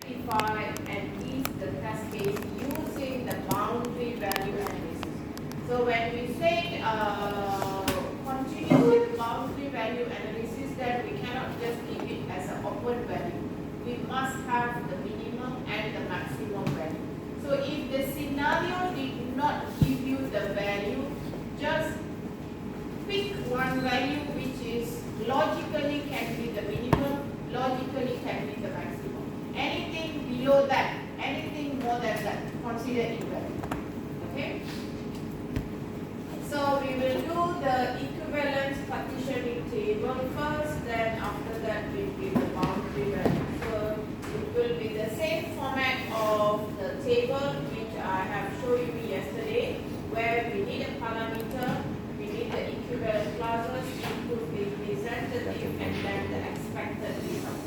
rectify and list the test case using the boundary value analysis. So when we say continue with boundary value analysis, then we cannot just leave it as an open value. We must have the minimum and the maximum value. So if the scenario did not give you the value, just pick one value which is logically can be the minimum, logically can be the maximum. Anything below that, anything more than that, consider invalid. Okay? So we will do the equivalence partitioning table first, then after that will be the boundary value. So it will be the same format of the table which I have shown you yesterday, where we need a parameter, we need the equivalent clauses, input representative, and then the expected result.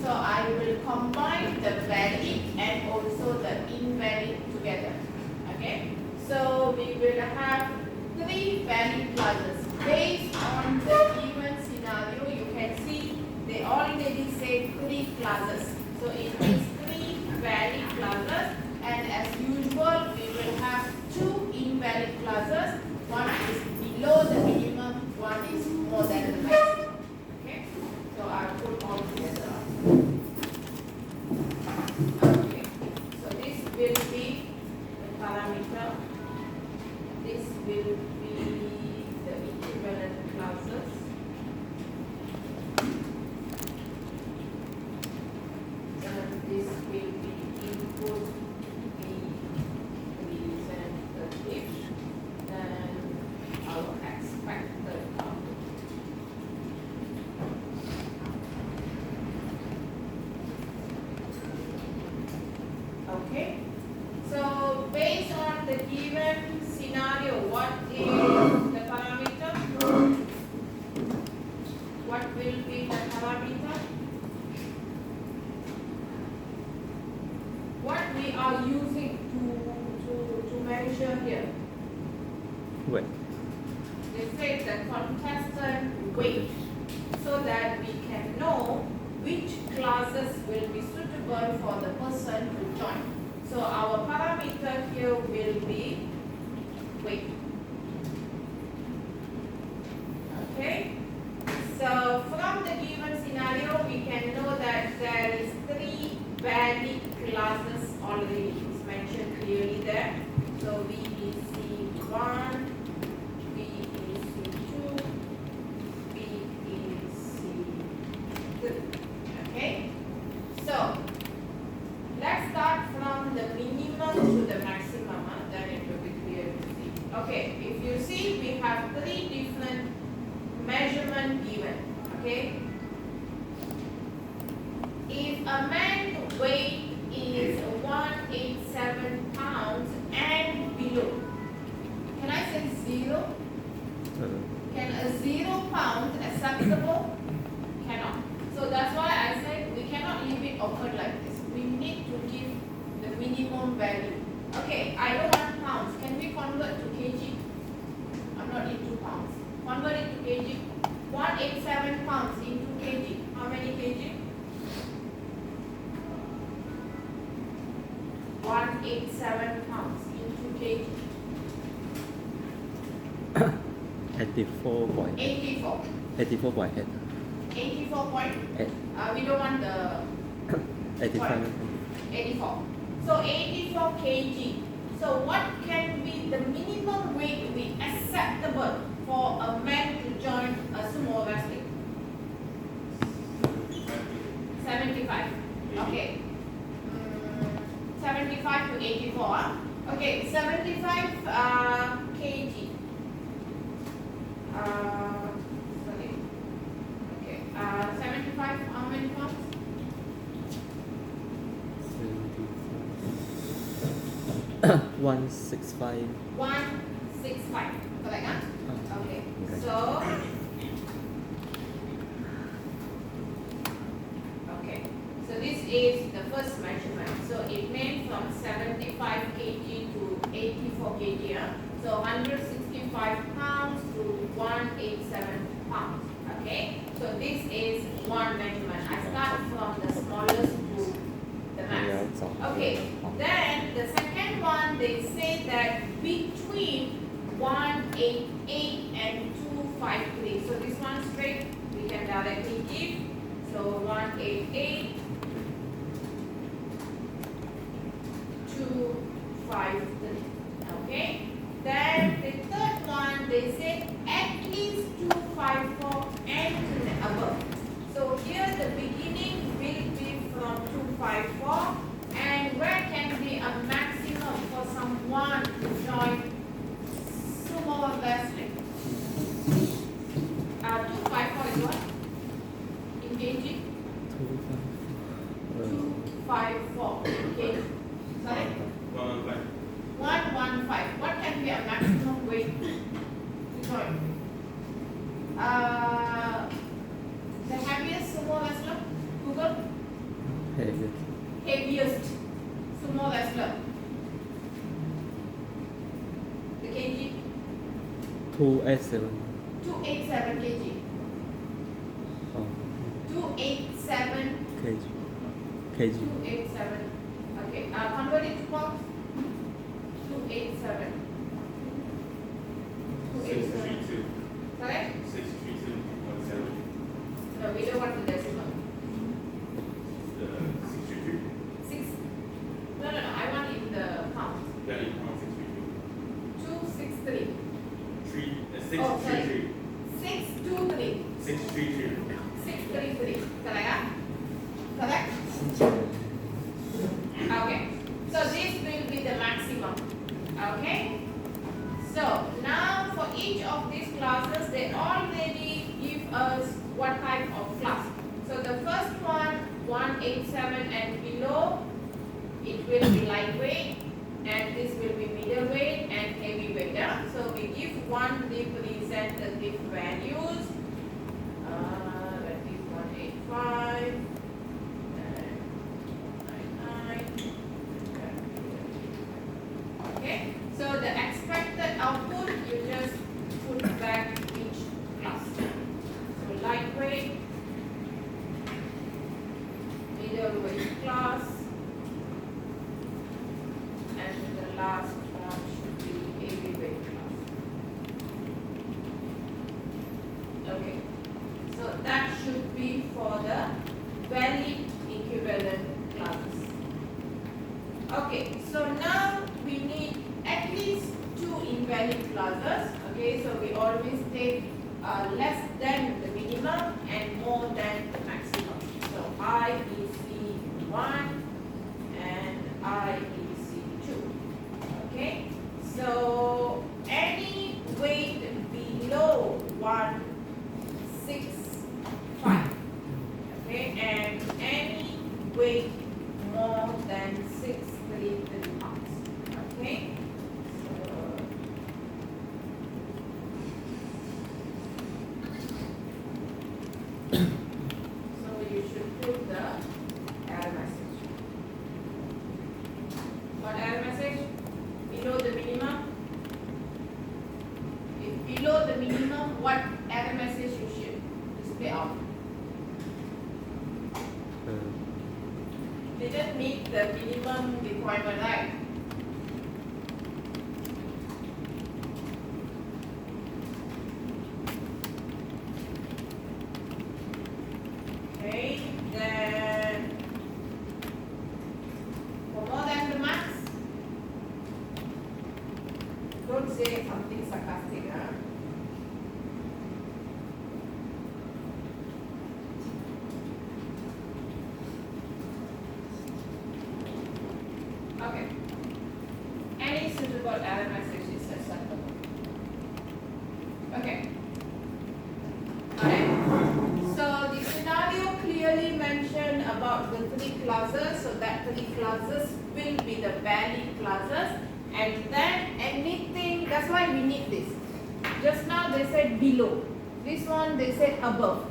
So I will combine the valid and also the invalid together. Okay? So we will have 3 valid clauses based on the given scenario. You can see they already say 3 clauses. So it means 3 valid clauses, and as usual we will have 2 invalid clauses. One is below the minimum, one is more than the maximum. Okay? So I'll put all together. Okay. So this will be the parameter. This will be the equivalent clauses. And this will be input representative, then our expected output. Okay. So based on the given scenario, what is the parameter? What will be the parameter? What we are using to measure here? Wait. They say the contestant weight, so that we can know which classes will be suitable for the person to join. So our parameter here will be weight. Okay? So from the given scenario, we can know that there is 3 valid classes already. It's mentioned clearly there. So VEC1, VEC2, VEC3. Okay? So let's start from the minimum to the maximum, then it will be clear to see. Okay, if you see, we have 3 different measurements given. Okay, if a man's weight is 187 pounds and below, can I say 0? Can a 0 pound acceptable? Cannot. So that's why I said we cannot leave it open like this. We need to give the minimum value. Okay, I don't want pounds. Can we convert to kg? I'm not into pounds. Convert it to kg. 187 pounds into kg. How many kg? 187 pounds into kg. 84.8. 84. 84.8. 84.8. We don't want the 85. 84. So 84 kg. So what can be the minimum weight be acceptable for a man to join a sumo wrestling? 75. Okay. 75 to 84. Okay, 75 kg. Sorry. Okay. 75. How many pounds? 165. 165. Correct, huh? Okay. So, okay. So this is the first measurement. So it went from 75 kg to 84 kg. So 165 pounds to 187 pounds. Okay. So this is one measurement. I start from the smallest to the max. Okay, then the second one, they say that between 188 and 253. So this one straight, we can directly give. So 188, 253. Okay. Then the third one, they say at least 254 and above. So here the beginning will be from 254, and where can be a maximum for someone to join sumo wrestling? 254 is what? In kg? 254 in kg. Sorry? 115. What can be a maximum weight to join? The heaviest sumo wrestler? Google? Heaviest sumo wrestler. The kg? 287. 287 kg. Oh, 287. kg. kg. 287. Okay. Convert it to pounds. 287. 287. Correct? 632.17. No, we don't want the decimal. 632. 6. No. I want in the pounds. Yeah, in pound 632. 263. 633. Oh, sorry. 623. 633. 633. Correct? Correct? Okay. So this will be the maximum. Okay. So now for each of these classes, they already give us what type of class. So the first one, 187 and below, it will be lightweight, and this will be middleweight and heavyweight. So we give one representative values. That is 185 and 199. Okay. So the expected output, you just put back each class. So lightweight, middleweight class, and the last one should be heavyweight class. Okay. So that should be for the valid equivalent classes. Okay. So now we need at least 2 invalid clauses. Okay, so we always take less than the minimum and more than the maximum. So IEC1 and IEC2. Okay, so any weight below 165. Okay, and any weight more than 633 pounds. Okay. So you should put the error message. What error message? Below the minimum. If below the minimum, what error message you should display out? Didn't meet the minimum requirement, right? Okay, then for more than the max, don't say something sarcastic, huh? Okay. Any suitable error message is acceptable. Okay. Alright. So the scenario clearly mentioned about the 3 classes. So that 3 classes will be the valid classes. And then anything, that's why we need this. Just now they said below. This one they said above.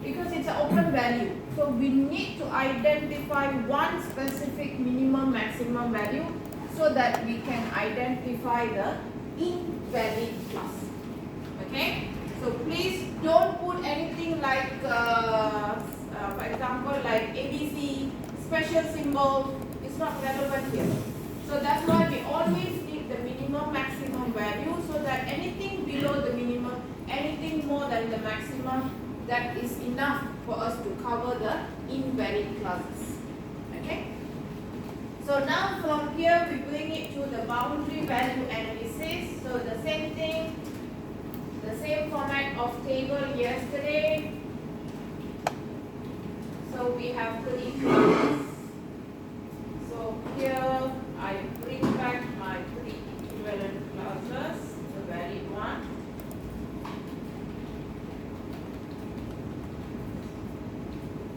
Because it's an open value. So we need to identify one specific minimum maximum value so that we can identify the invalid class. Okay? So please don't put anything like, for example, like ABC, special symbol. It's It's not relevant here. So that's why we always need the minimum maximum value, so that anything below the minimum, anything more than the maximum, that is enough for us to cover the invalid clauses. Okay? So now from here we bring it to the boundary value analysis. So the same thing, the same format of table yesterday. So we have 3 clauses. So here I bring back my 3 equivalent clauses, the valid one.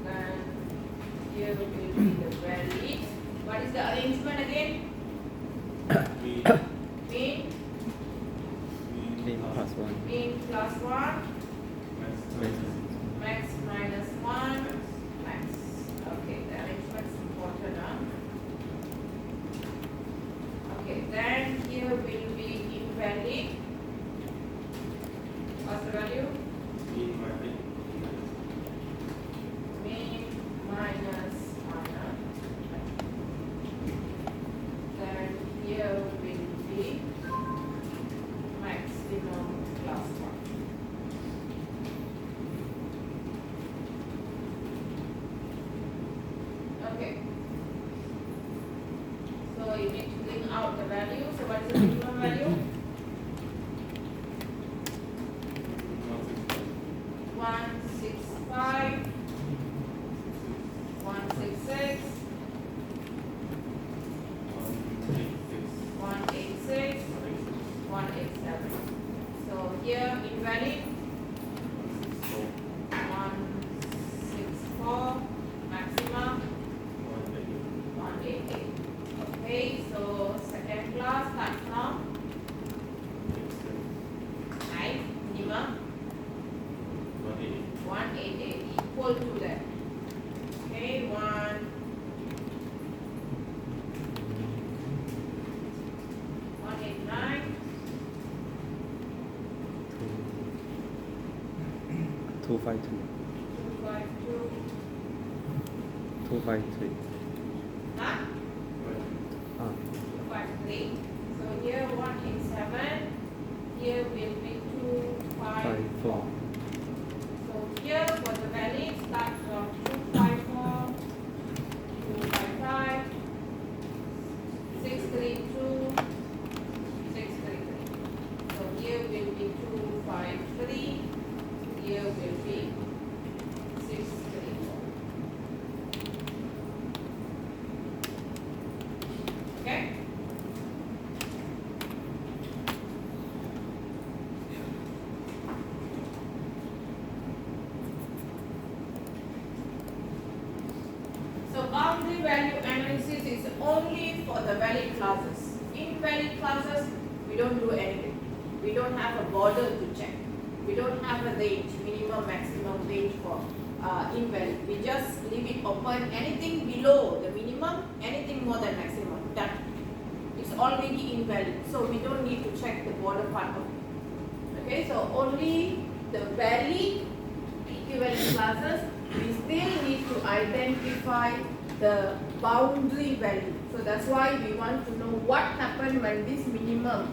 Then here will be the valid. What is the arrangement again? Mean. Mean. Mean plus 1. Mean plus 1. Max. Max minus 1. Max. Okay, the arrangement is important now. Okay, then here will be invalid. What's the value? Mean minus. Mean minus 1. Then here will be maximum plus 1. Okay. So you need to bring out the value. So what is the minimum value? 165, 166, 186, 187. So here invalid 164, maximum 188. Okay, so second class starts from 9, minimum 188 equal to that. Okay, 189, 252. 252, 253. huh? Ah, 253. So here 187, here will be 254. 54. So here for the valid start from 254, 255, 632, 633. So here will be 253, here will be 634. Okay? So boundary value analysis is only for the valid clauses. Invalid clauses, we don't do anything. We don't have a border to check. We don't have a range, minimum, maximum range for invalid. We just leave it open. Anything below the minimum, anything more than maximum, done. It's already invalid, so we don't need to check the border part of it. Okay, so only the valid equivalent clauses, we still need to identify the boundary value. So that's why we want to know what happened when this minimum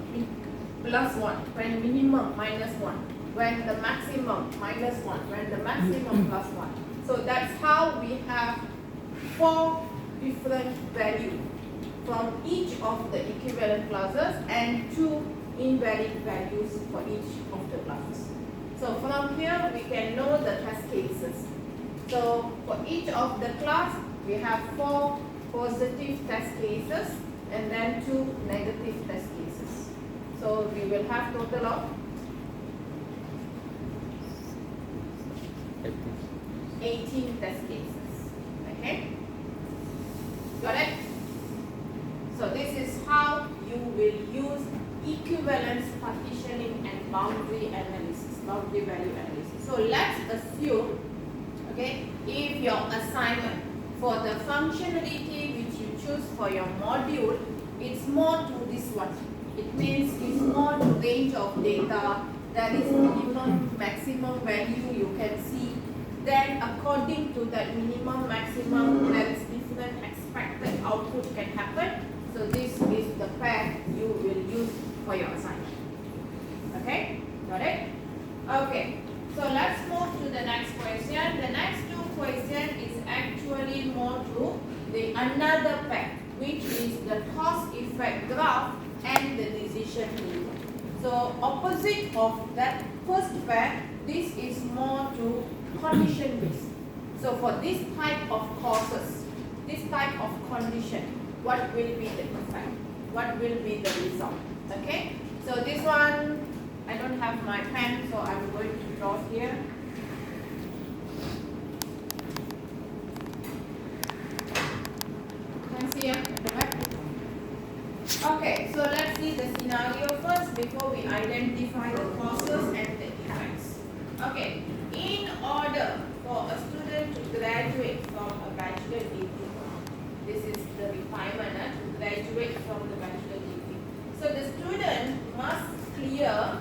plus 1, when minimum minus 1, when the maximum minus 1, when the maximum plus 1. So that's how we have 4 different values from each of the equivalent clauses and 2 invalid values for each of the classes. So from here we can know the test cases. So for each of the class we have 4 positive test cases and then 2 negative test cases. So we will have total of 18 test cases. Okay? Got it? So this is how you will use equivalence partitioning and boundary analysis, boundary value analysis. So let's assume, okay, if your assignment for the functionality which you choose for your module, it's more to this one. It means it's more to range of data, that is minimum, maximum value you can see. Then according to that minimum, maximum, there is different expected output can happen. So this is the pair you will use for your assignment. Okay, got it? Okay, so let's move to the next question. The next two question is actually more to the another pair, which is the cause effect graph and the decision tree. So opposite of that first pair, this is more to condition based. So for this type of causes, this type of condition, what will be the effect? What will be the result? Okay, so this one, I don't have my pen, so I'm going to draw here. Can see here at the back? Okay, so let's see the scenario first before we identify the causes and the effects. Okay, in order for a student to graduate from a bachelor degree, this is the requirement to graduate from the bachelor degree. So the student must clear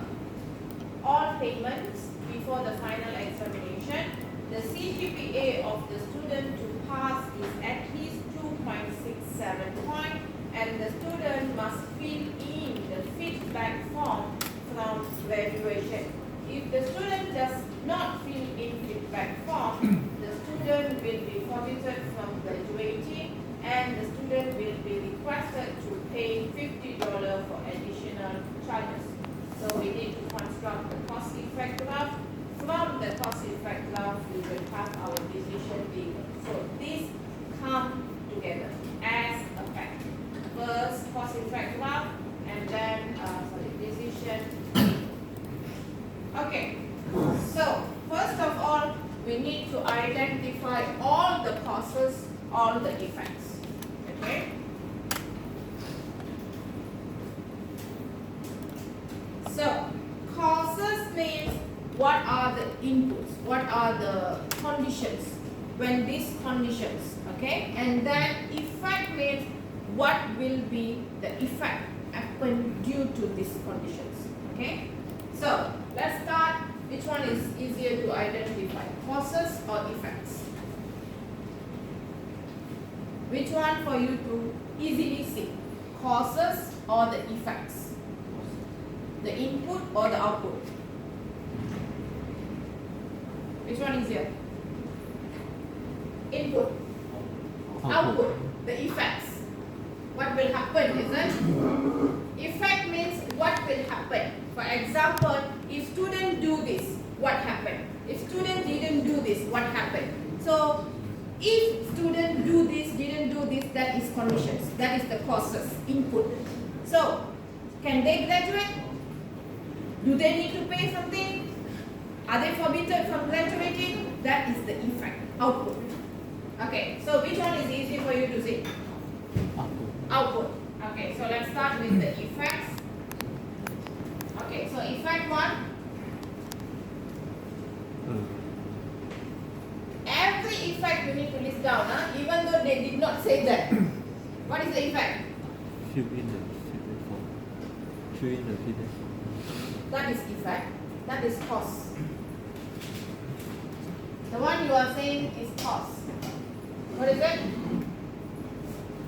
all payments before the final examination. The CGPA of the student to pass is at least 2.67 point, and the student must fill in the feedback form from graduation. If the student does not fill in feedback form, the student will be forfeited from graduating, and the student will be requested to pay $50 for additional charges. So we need to construct the cost effect graph. From the cost effect graph, we will have our decision vehicle. So these come together as a pack. First cost effect graph, and then decision vehicle. Okay. So first of all, we need to identify all the causes, all the effects. Okay. So, causes means what are the inputs, what are the conditions when these conditions, okay? And then effect means what will be the effect happen due to these conditions, okay? So, let's start. Which one is easier to identify, causes or effects? Which one for you to easily see, causes or the effects? The input or the output? Which one is here? Input. Output. The effects. What will happen, isn't it? Effect means what will happen. For example, if student do this, what happened? If student didn't do this, what happened? So, if student do this, didn't do this, that is conditions. That is the causes, input. So, can they graduate? Do they need to pay something? Are they forbidden from graduating? That is the effect, output. Okay, so which one is easy for you to see? Output. Output. Okay, so let's start with the effects. Okay, so effect one. Every effect you need to list down, even though they did not say that. What is the effect? Fill in the feedback form. Fill in the feedback form. That is effect. That is cause. The one you are saying is cause. What is it?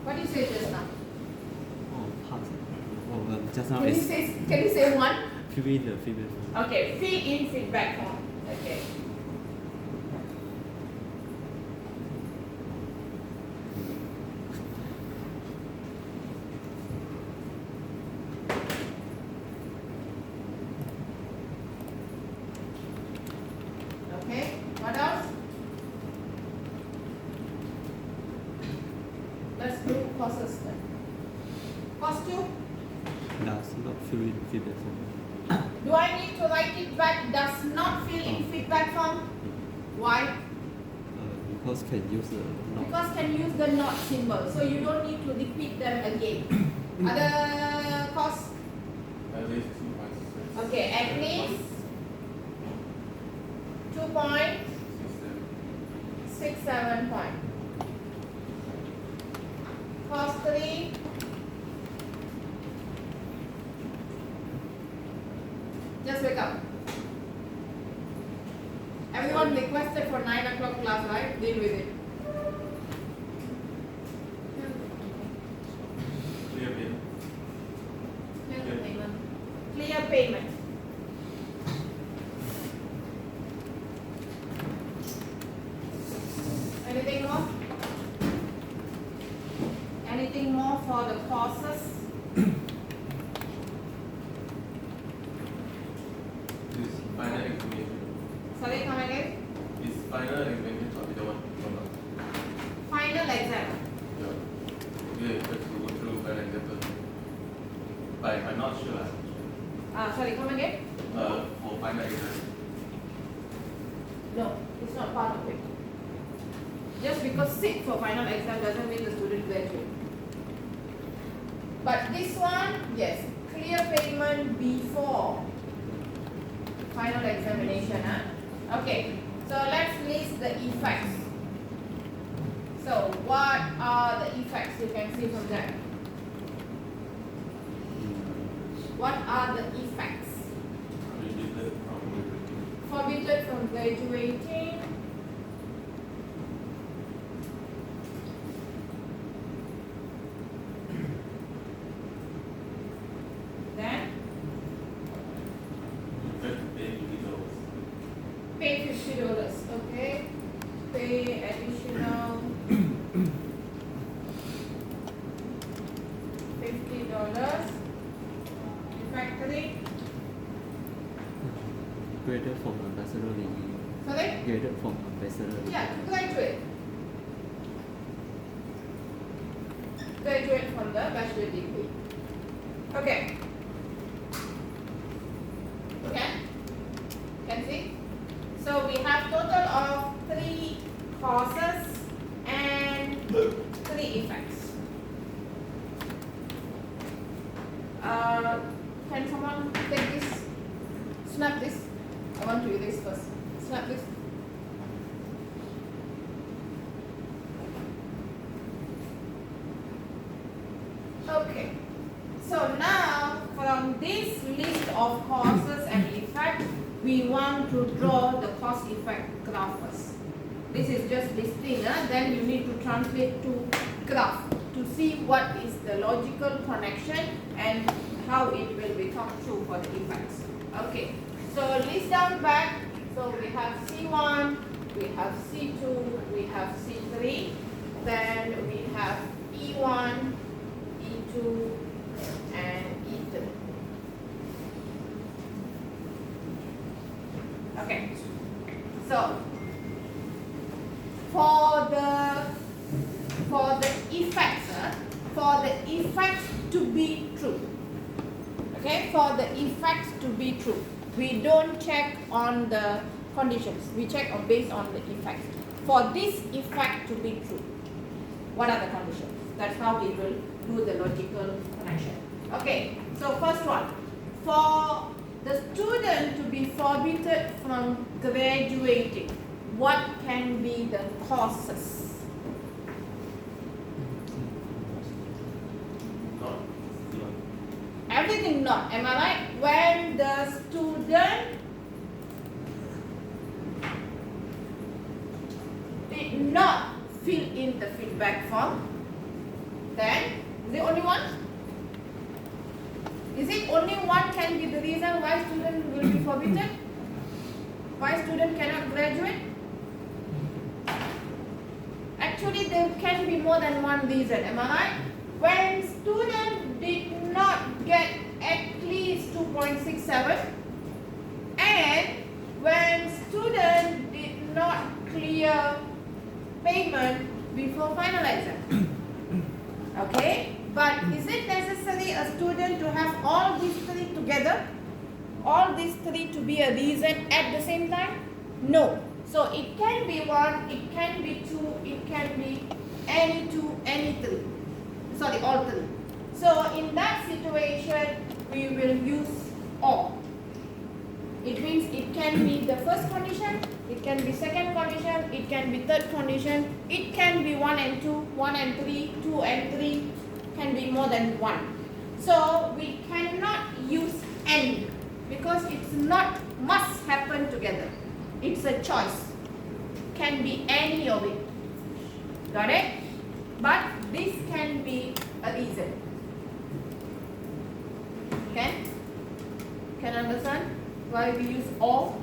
What did you say just now? Oh, pass. Oh, just now Can you say one? fill in the feedback form. Okay, fill in feedback form. Okay. Okay, what else? Let's do causes then. Cause two. Does not fill in feedback form. Do I need to write it back? Does not fill in feedback form? Why? Because can use the not. Because can use the not symbol, so you don't need to repeat them again. Other cause? At least 2.6. Okay, at least 2.67 point. Cause 3. Just wake up. Everyone requested for 9 o'clock class, right? Deal with it. payment. Anything more? Anything more for the courses? This final examination. Sorry, come again. Is final examination or the one from the Final exam. yeah. You have to go through final exam. But I'm not sure. Sorry, come again. For final exam. No, it's not part of it. Just because sit for final exam doesn't mean the student graduate. But this one, yes, clear payment before final examination. Okay, so let's list the effects. So what are the effects you can see from that? What are the effects? Forbidden from graduating. Then pay $50. Okay. Pay additional $50. Refractory. Graded from ambassador degree. Sorry? Graded from ambassador. Yeah, graduate. Graduate from the bachelor degree. Okay. Can see? So we have total of 3 causes and 3 effects. Can someone take this? Snap this. I want to do this first. Snap this. Okay. So now from this list of causes and effects, we want to draw the cause effect graph first. This is just listing, then you need to translate to graph to see what is the logical connection and how it will become true for the effects. Okay, so list down back. So we have C1, we have C2, we have C3, then we have E1, E2, and E3. Okay, so for the effects to be true, okay, for the effects to be true, we don't check on the conditions, we check on based on the effects. For this effect to be true, what are the conditions? That's how we will do the logical connection. Okay, so first one, for the student to be forbidden from graduating, what can be the causes? Everything not, am I right? When the student did not fill in the feedback form, then is it only one? Is it only one can be the reason why student will be forbidden? Why student cannot graduate? Actually, there can be more than one reason, am I right? When student did not get at least 2.67 and when student did not clear payment before final exam. Okay, but is it necessary a student to have all these 3 together? All these 3 to be a reason at the same time? No. So it can be 1, it can be 2, it can be any 2, any 3. Sorry, all 3. So in that situation, we will use or. It means it can be the first condition, it can be second condition, it can be third condition, it can be 1 and 2, 1 and 3, 2 and 3, can be more than 1. So we cannot use and because it's not must happen together. It's a choice. Can be any of it. Got it? But this can be a reason. why we use or.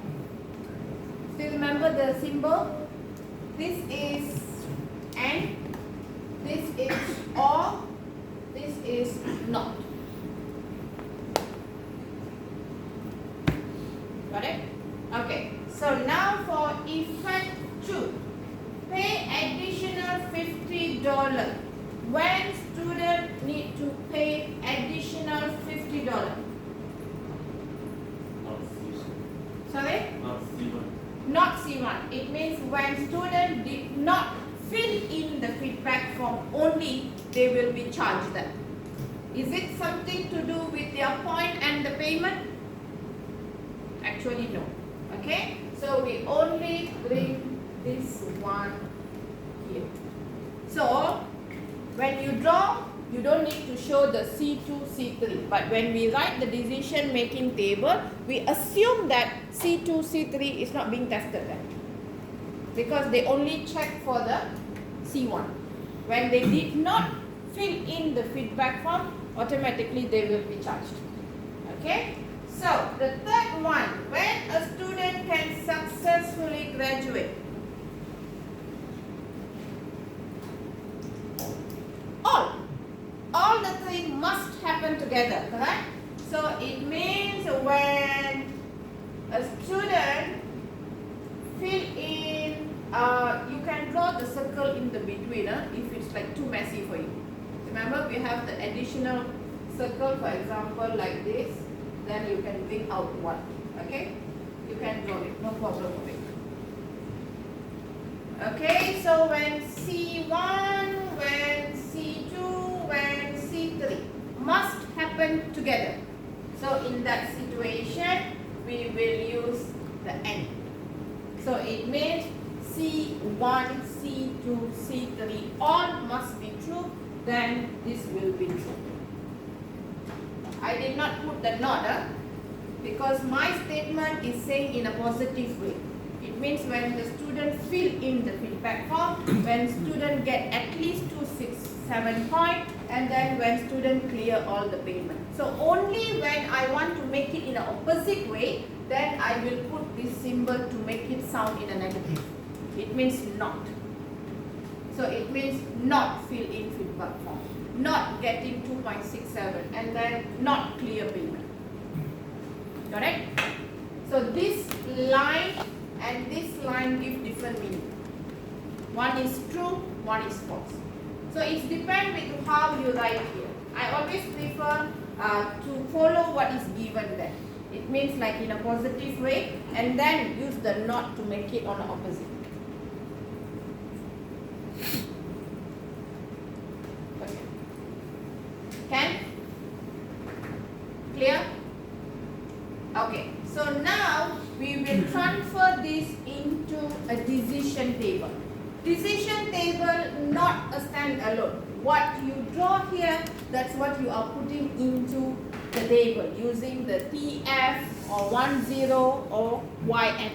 Still remember the symbol? This is and, this is or, this is not. Got it? Okay. So now for effect 2. Pay additional $50 when student need to pay additional $50. Not C1. Sorry? Not C1. Not C1. It means when student did not fill in the feedback form only, they will be charged that. Is it something to do with their point and the payment? Actually no. Okay? So we only bring this one here. So when you draw, you don't need to show the C2, C3. But when we write the decision making table, we assume that C2, C3 is not being tested then. Because they only check for the C1. When they did not fill in the feedback form, automatically they will be charged. Okay? So the third one, when a student can successfully graduate. All the three must happen together, correct? So it means when a student fill in, you can draw the circle in the between if it's like too messy for you. Remember we have the additional circle, for example like this, then you can bring out one, okay? You can draw it, no problem with it. Okay, so when C1, when C2, when C3 must happen together. So in that situation, we will use the and. So it means C1, C2, C3 all must be true, then this will be true. I did not put the not because my statement is saying in a positive way. It means when the student fill in the feedback form, when student get at least 267 point, and then when student clear all the payment. So only when I want to make it in an opposite way, then I will put this symbol to make it sound in a negative. It means not. So it means not fill in feedback form, not getting 2.67, and then not clear payment. Correct? So this line and this line give different meaning. One is true, one is false. So it depends with how you write here. I always prefer to follow what is given there. It means like in a positive way, and then use the not to make it on the opposite. Okay. Can? Clear? Okay. So now we will transfer this into a decision table. Decision table not a standalone. What you draw here, that's what you are putting into the table using the TF or 10 or YN.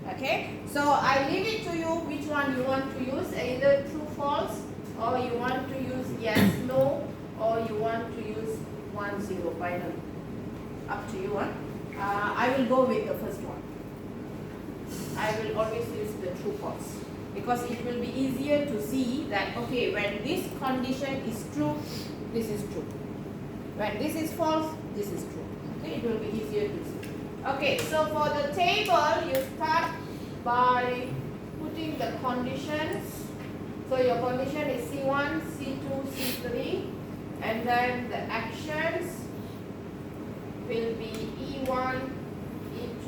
Okay, so I leave it to you which one you want to use, either true, false, or you want to use yes, no, or you want to use 10 finally. Up to you. I will go with the first one. I will always use the true, false, because it will be easier to see that, okay, when this condition is true, this is true. When this is false, this is true. Okay, it will be easier to see. Okay, so for the table, you start by putting the conditions. So your condition is C1, C2, C3, and then the actions will be E1, E2,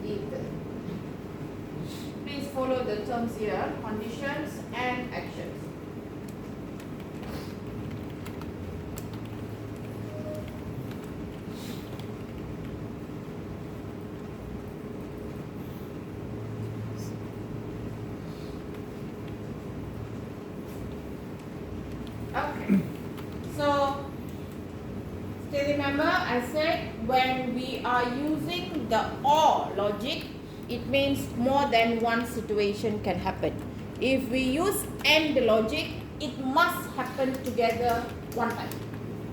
E3. Please follow the terms here, conditions and actions. Okay, so still remember I said when we are using the OR logic, it means more than one situation can happen. If we use AND logic, it must happen together one time.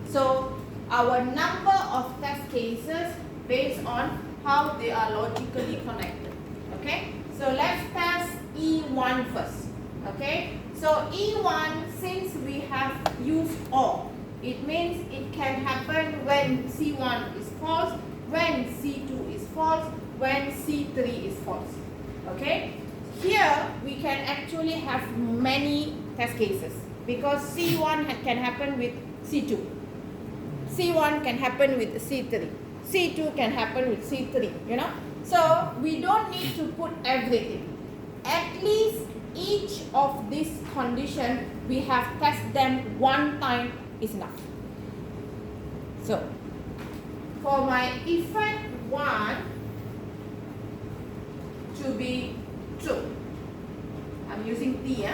So our number of test cases based on how they are logically connected. Okay, so let's test E1 first. Okay, so E1, since we have used OR, it means it can happen when C1 is false, when C2 is false, when C3 is false. Okay, here we can actually have many test cases because C1 can happen with C2, C1 can happen with C3, C2 can happen with C3, you know. So we don't need to put everything. At least each of these conditions we have tested them one time is enough. So for my effect 1 to be true, I'm using T.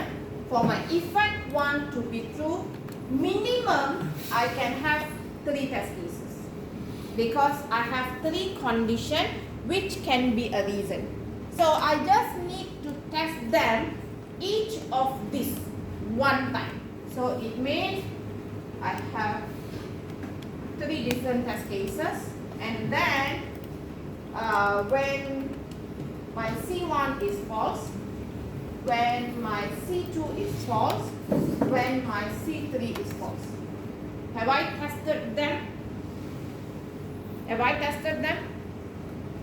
For my effect 1 to be true, minimum I can have 3 test cases because I have 3 conditions which can be a reason. So I just need to test them each of these one time. So it means I have 3 different test cases, and then when my C1 is false, when my C2 is false, when my C3 is false. Have I tested them? Have I tested them?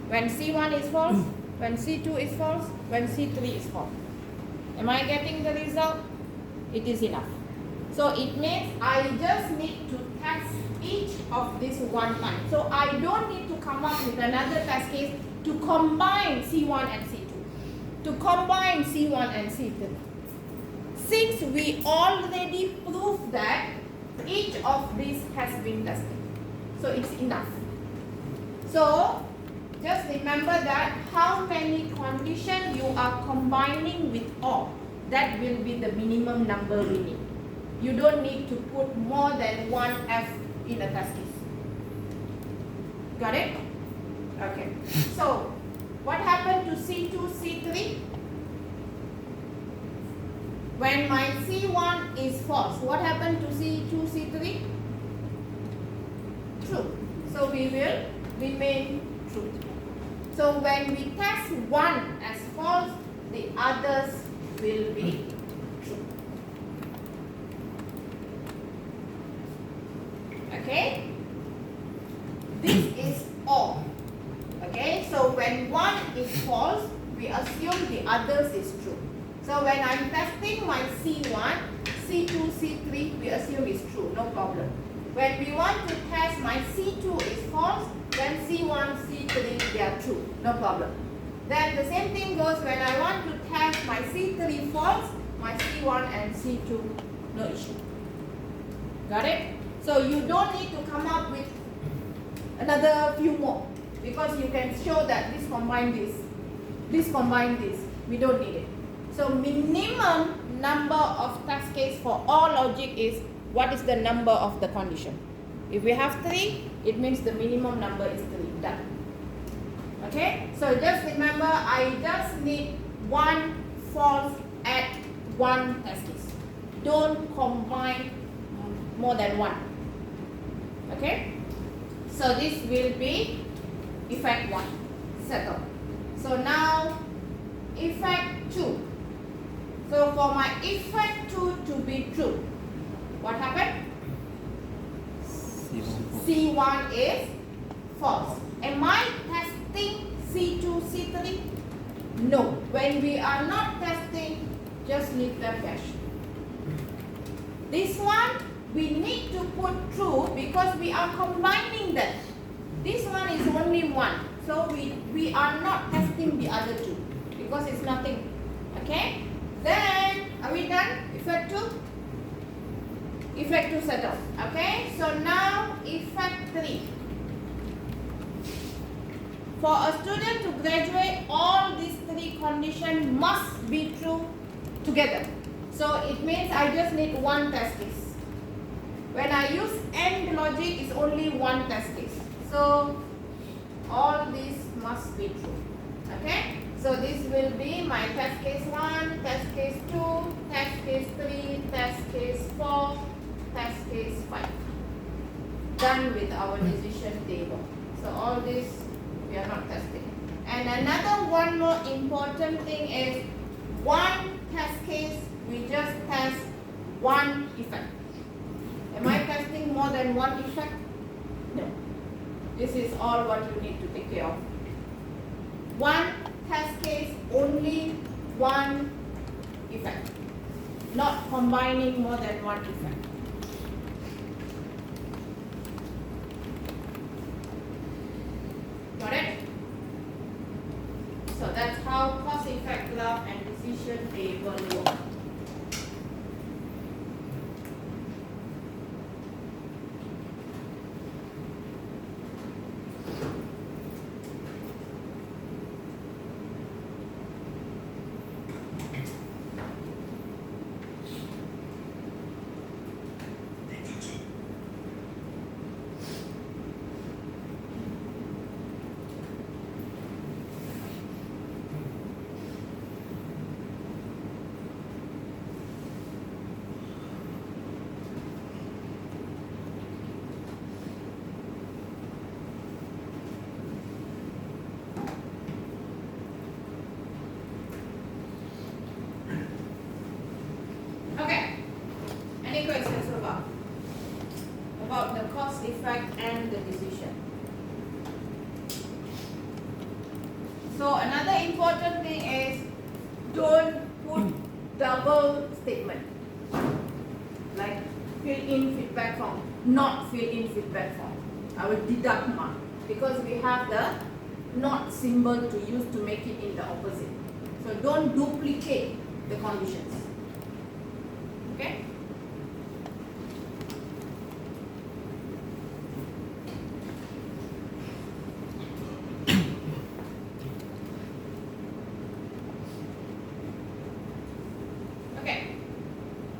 When C1 is false, when C2 is false, when C3 is false. Am I getting the result? It is enough. So it means I just need to test each of these one time. So I don't need to come up with another test case to combine C1 and C2, to combine C1 and C3. Since we already proved that each of these has been tested, so it's enough. So just remember that how many conditions you are combining with OR, that will be the minimum number we need. You don't need to put more than one F in a test case. Got it? Okay. So what happened to C2, C3? When my C1 is false, what happened to C2, C3? True. So we will remain true. So when we test one as false, the others will be true. Okay? This is all. Okay? So when one is false, we assume the others is true. So when I'm testing my C1, C2, C3, we assume is true, no problem. When we want to test my C2 is false, then C1, C3, they are true, no problem. Then the same thing goes when I want to test my C3 false, my C1 and C2, no issue. Got it? So you don't need to come up with another few more because you can show that this combine this, we don't need it. So minimum number of test case for all logic is what is the number of the condition. If we have 3, it means the minimum number is 3. Done. Okay? So just remember, I just need one false at one test case. Don't combine more than one. Okay? So this will be effect 1. Settle. So now effect 2. So for my effect 2 to be true, what happened? C1 is false. Am I testing C2, C3? No. When we are not testing, just leave them cash. This one, we need to put true because we are combining them. This one is only 1. So we are not testing the other 2 because it's nothing. Okay? Then, are we done? Effect 2? Effect 2 settled. Okay? So now, effect 3. For a student to graduate, all these 3 conditions must be true together. So it means I just need one test case. When I use AND logic, it's only one test case. So all these must be true. Okay? So this will be my test case 1, test case 2, test case 3, test case 4, test case 5. Done with our decision table. So all this We are not testing. And another one more important thing is one test case, we just test one effect. Am I testing more than one effect? No. This is all what you need to take care of. One test case, only one effect. Not combining more than one effect. Got it? So that's how cause effect graph and decision table work. Okay. Any questions about the cause effect and the decision? So another important thing is don't put double statement. Like fill in feedback form, not fill in feedback form. I will deduct mark because we have the not symbol to use to make it in the opposite. So don't duplicate the conditions. Okay? Okay.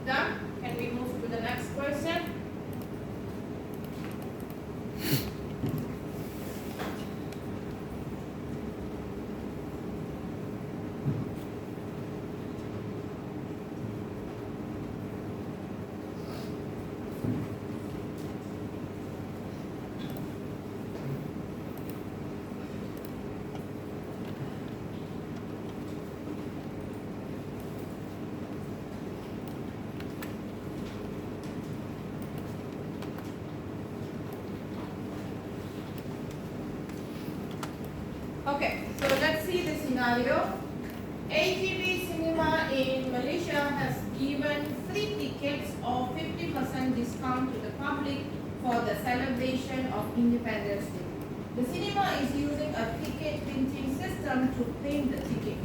Done? Can we move to the next question? Okay, so let's see the scenario. ATV Cinema in Malaysia has given free tickets or 50% discount to the public for the celebration of Independence Day. The cinema is using a ticket printing system to print the ticket.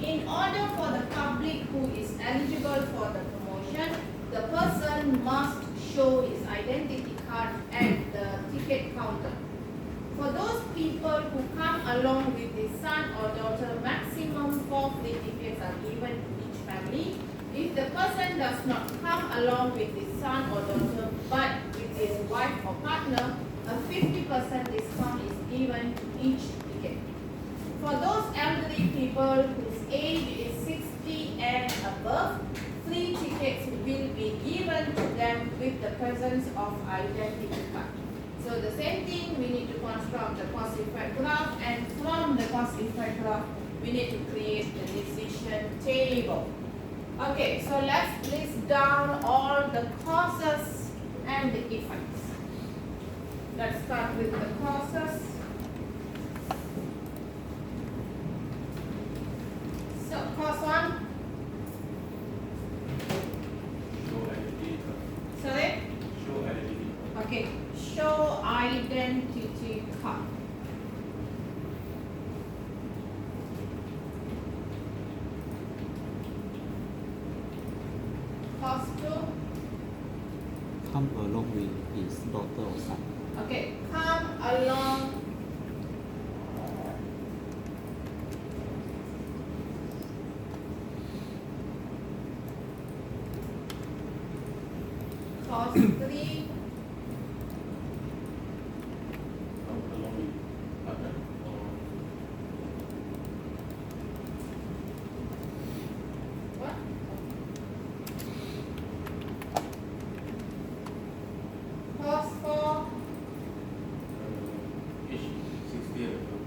In order for the public who is eligible for the promotion, the person must show his identity card at the ticket counter. For those people who come along with their son or daughter, maximum 4 free tickets are given to each family. If the person does not come along with his son or daughter but with his wife or partner, a 50% discount is given to each ticket. For those elderly people whose age is 60 and above, free tickets will be given to them with the presence of identity card. So the same thing, we need to construct the cause effect graph, and from the cause effect graph, we need to create the decision table. Okay, so let's list down all the causes and the effects. Let's start with the causes. So cause 1. Show identity. Sorry? Show identity. Okay, show identity card. Cause 2. Come along with his daughter or son. Okay, come along. Cause 3. Come along with partner or What? Cause 4. age 60 and above.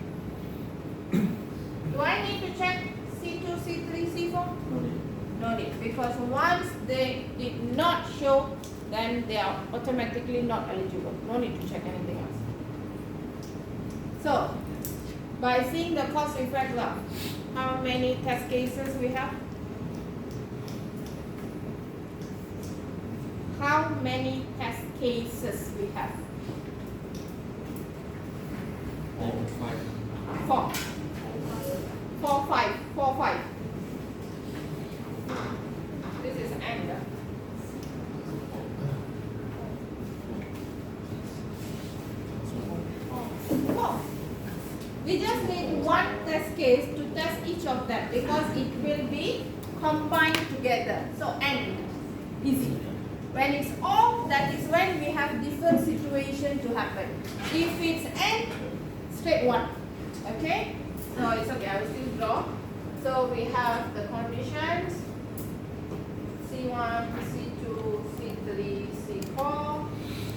Do I need to check C2, C3, C4? No need. No need, because once they did not show, then they are automatically not eligible. No need to check anything else. So, by seeing the cause effect graph, how many test cases we have? How many test cases we have? 5. 4. 4, 5. 4, 5. This is anger. 4. We just need one test case to test each of them because it will be combined together. So N, easy. When it's off, that is when we have different situation to happen. If it's N, straight 1. Okay? So it's okay, I will still draw. So we have the conditions C1, C2, C3, C4,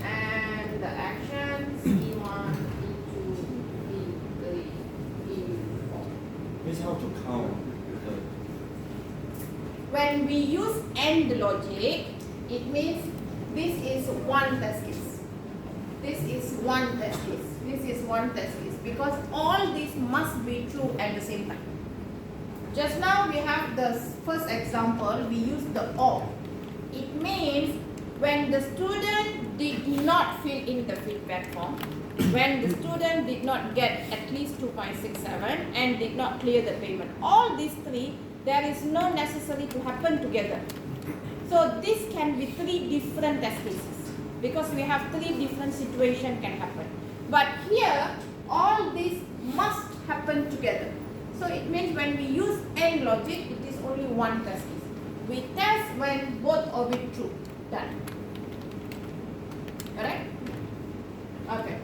and the actions E1, E2, E3, E4. Means how to count the When we use AND logic, it means this is one test case. This is one test case. This is one test case because all these must be true at the same time. Just now we have the first example, we use the OR. It means when the student did not fill in the feedback form, when the student did not get at least 2.67 and did not clear the payment, all these three, there is no necessary to happen together. So this can be 3 different test cases because we have 3 different situations can happen. But here, all these must happen together. So it means when we use AND logic, it is only one test case. We test when both of it true. Done. Alright? Okay.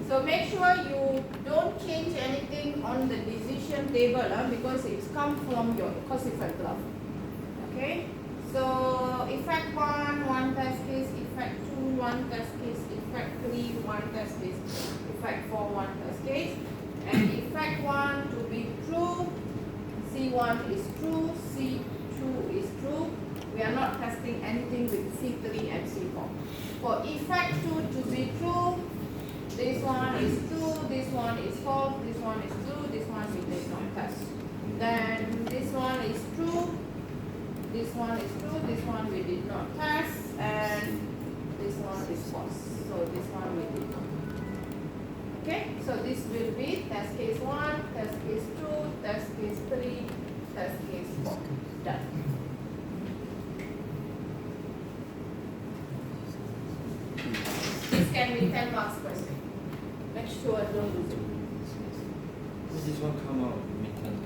So make sure you don't change anything on the decision table because it's come from your cause effect graph. Okay? So effect 1, 1 test case, effect 2, 1 test case, effect 3, 1 test case, effect 4, 1 test case. And effect 1 to be true, C1 is true, C2 is true. We are not testing anything with C3 and C4. For effect 2 to be true, this one is true, this one is false, this one is true, this one we did not test. Then this one is true, this one is true, this one we did not test, and this one is false. So this one we did not. Okay, so this will be test case 1, test case 2, test case 3, test case 4. Done. This can be 10 marks question. Make sure don't lose it. Does this one come out midterm?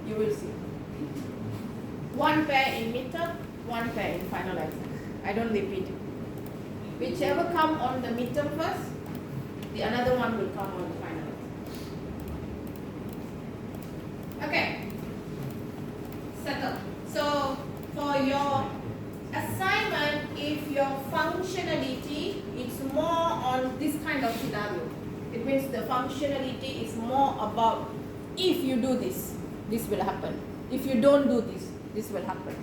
You will see. 1 pair in midterm, 1 pair in final exam. I don't repeat it. Whichever come on the midterm first, the another one will come on the final exam. Okay. Settle. So for your assignment, if your functionality is more on this kind of scenario, it means the functionality is more about if you do this, this will happen. If you don't do this, this will happen.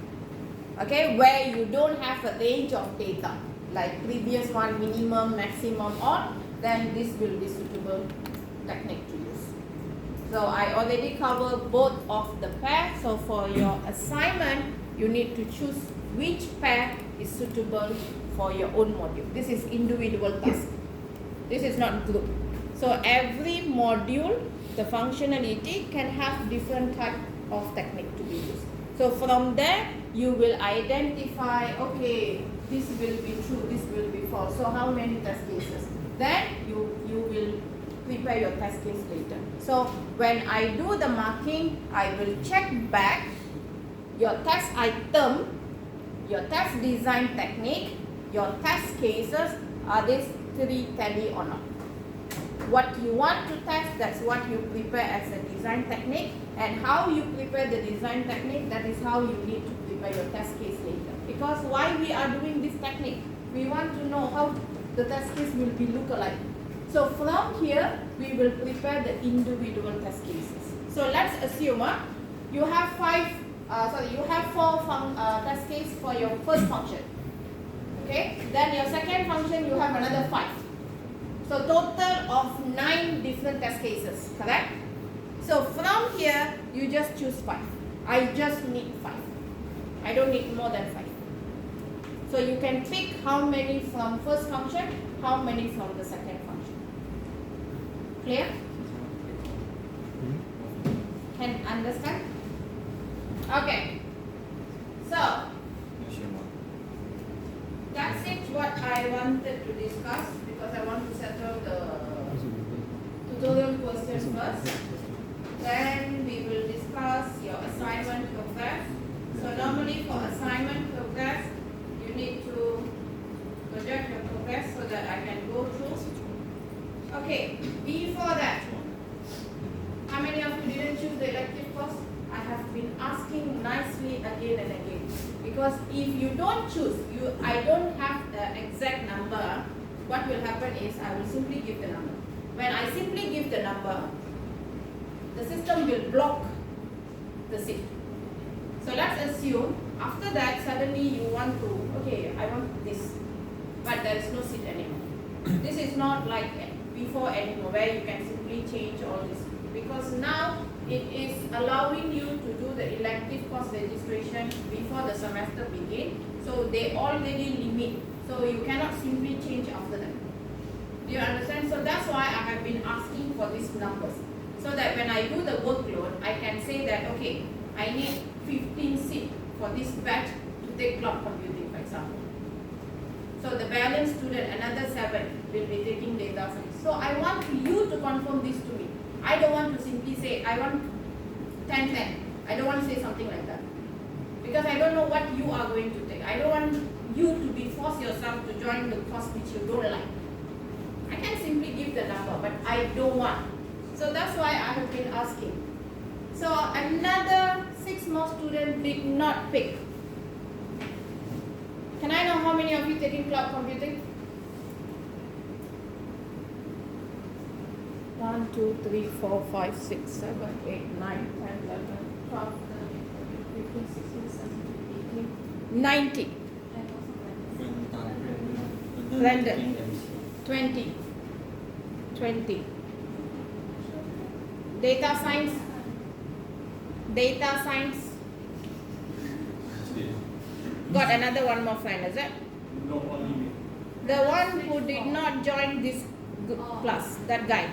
Okay, where you don't have a range of data, like previous one, minimum, maximum, or then this will be suitable technique to use. So I already covered both of the pairs. So for your assignment, you need to choose which pair is suitable for your own module. This is individual task. This is not group. So every module, the functionality can have different type of technique to be used. So from there, you will identify, okay, this will be true, this will be false. So how many test cases? Then you will prepare your test case later. So when I do the marking, I will check back your test item, your test design technique, your test cases, are these 3 tally or not. What you want to test, that's what you prepare as a design technique, and how you prepare the design technique, that is how you need to prepare your test case later. Because why we are doing this technique? We want to know how the test case will be look alike. So from here, we will prepare the individual test cases. So let's assume you have four test case for your first function. Okay, then your second function you have another 5. So total of 9 different test cases, correct? So from here, you just choose 5. I just need 5. I don't need more than 5. So you can pick how many from first function, how many from the second function. Clear? Can understand? Okay. So that's it what I wanted to discuss, because I want to settle the tutorial questions first. Then we will discuss your assignment progress. So normally for assignment progress, you need to project your progress so that I can go through. Okay, before that, how many of you didn't choose the elective course? I have been asking nicely again and again. Because if you don't choose, I don't have the exact number, what will happen is I will simply give the number. When I simply give the number, the system will block the seat. So let's assume after that suddenly you want to, okay, I want this, but there is no seat anymore. This is not like before anymore where you can simply change all this, because now it is allowing you to do the elective course registration before the semester begin. So they already limit, so you cannot simply change after that. Do you understand? So that's why I have been asking for these numbers, so that when I do the workload, I can say that, okay, I need 15 seats for this batch to take cloud computing, for example. So the balance student, another 7 will be taking data science. So I want you to confirm this to me. I don't want to simply say, I want 10-10. I don't want to say something like that. Because I don't know what you are going to take. I don't want you to be forced yourself to join the course which you don't like. I can simply give the number, but I don't want. So that's why I have been asking. So another 6 more students did not pick. Can I know how many of you taking cloud computing? 1, 2, 3, 4, 5, 6, 7, 8, 9, 10, 11, 12, 13, 14, 15, 16, 17, 18, 19. Brandon, 20. 20. Data science. Data science. Got another one more friend, is it? No, only me. The one who did not join this class, that guy.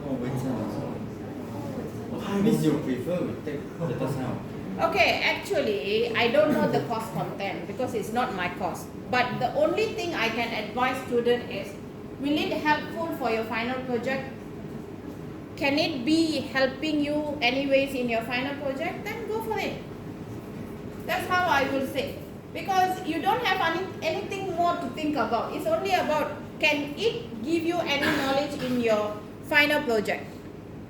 Oh, which one? Means you prefer we take data science. Okay, actually, I don't know the course content because it's not my course. But the only thing I can advise students is, will it helpful for your final project? Can it be helping you anyways in your final project? Then go for it. That's how I will say. Because you don't have anything more to think about. It's only about, can it give you any knowledge in your final project?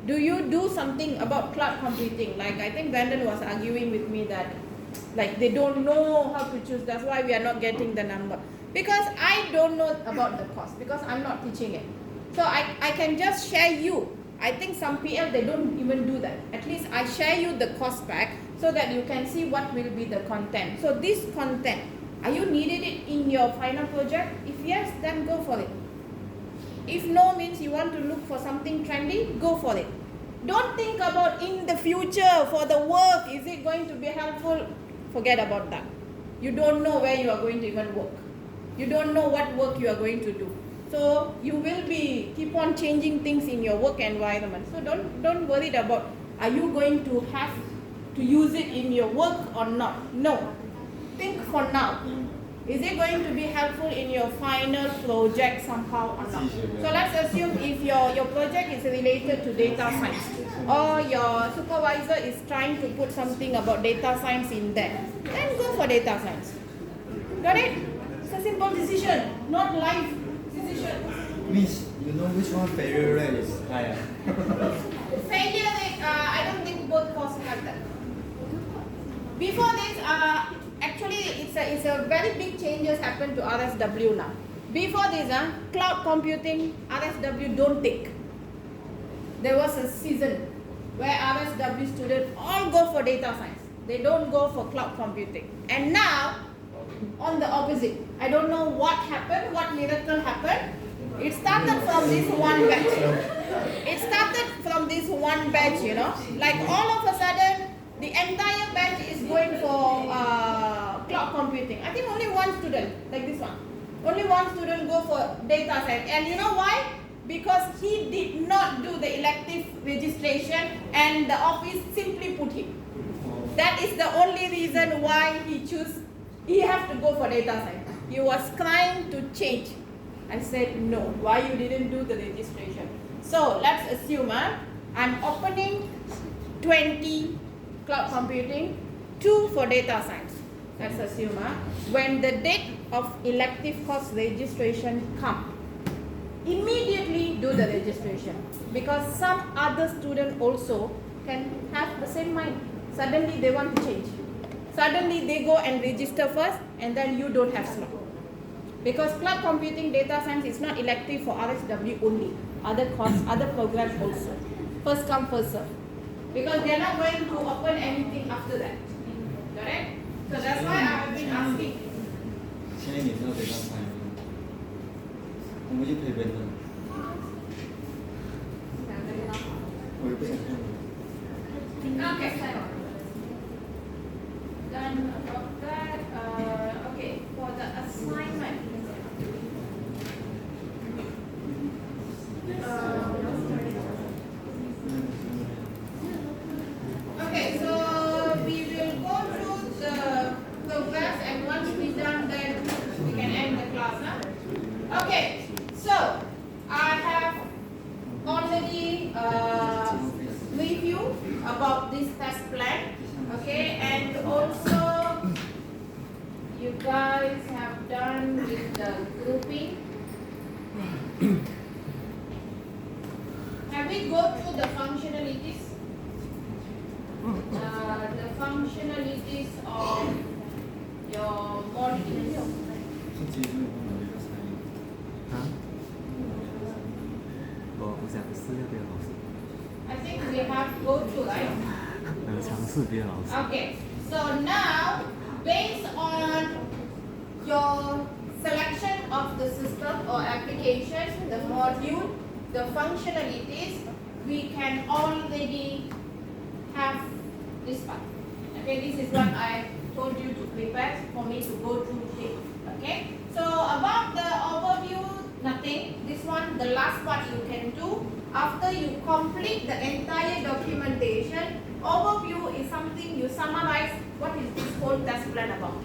Do you do something about cloud computing? Like I think Brandon was arguing with me that like they don't know how to choose. That's why we are not getting the number. Because I don't know about the course because I'm not teaching it. So I can just share you. I think some PL, they don't even do that. At least I share you the course pack so that you can see what will be the content. So this content, are you needed it in your final project? If yes, then go for it. If no means you want to look for something trendy, go for it. Don't think about in the future for the work, is it going to be helpful? Forget about that. You don't know where you are going to even work. You don't know what work you are going to do. So you will be keep on changing things in your work environment. So don't worry about are you going to have to use it in your work or not. No. Think for now. Is it going to be helpful in your final project somehow or not? So let's assume if your project is related to data science or your supervisor is trying to put something about data science in there, then go for data science. Got it? simple decision, not life decision. Miss, you know which one failure rate is higher? Failure rate, I don't think both courses have that. Before this, actually it's a very big changes happened to RSW now. Before this, cloud computing, RSW don't take. There was a season where RSW students all go for data science. They don't go for cloud computing. And now, on the opposite, I don't know what happened, what miracle happened. It started from this one batch. It started from this one batch, you know. Like all of a sudden, the entire batch is going for cloud computing. I think only one student, like this one. Only one student go for data science. And you know why? Because he did not do the elective registration and the office simply put him. That is the only reason why he have to go for data science. He was trying to change. I said, no, why you didn't do the registration? So let's assume I'm opening 20 cloud computing, 2 for data science. Let's assume when the date of elective course registration comes, immediately do the registration, because some other student also can have the same mind. Suddenly they want to change. Suddenly they go and register first, and then you don't have slot. Because cloud computing data science is not elective for RSW only. Other course, other programs also. First come, first serve. Because they are not going to open anything after that. Correct? So that's why I have been asking. 现在你知道得上班了，我们就可以认了。我也不想看了。 Okay. Then about that, okay, for the assignment. Okay, so we will go through the progress, and once we're done, then we can end the class. Okay, so I have already review about this test plan, okay, and also you guys have done with the grouping. Have we go through the functionalities? The functionalities of your module. 他其实我们这个参与。啊？我想试要变老师， I think we have go through, right? 尝试变老师。 Okay, so now based on your selection of the system or application, the module, the functionalities, we can already have this part. Okay, this is what I told you to prepare for me to go through today. Okay, so about the overview, nothing. This one, the last part you can do after you complete the entire documentation. Overview is something you summarize what is this whole test plan about.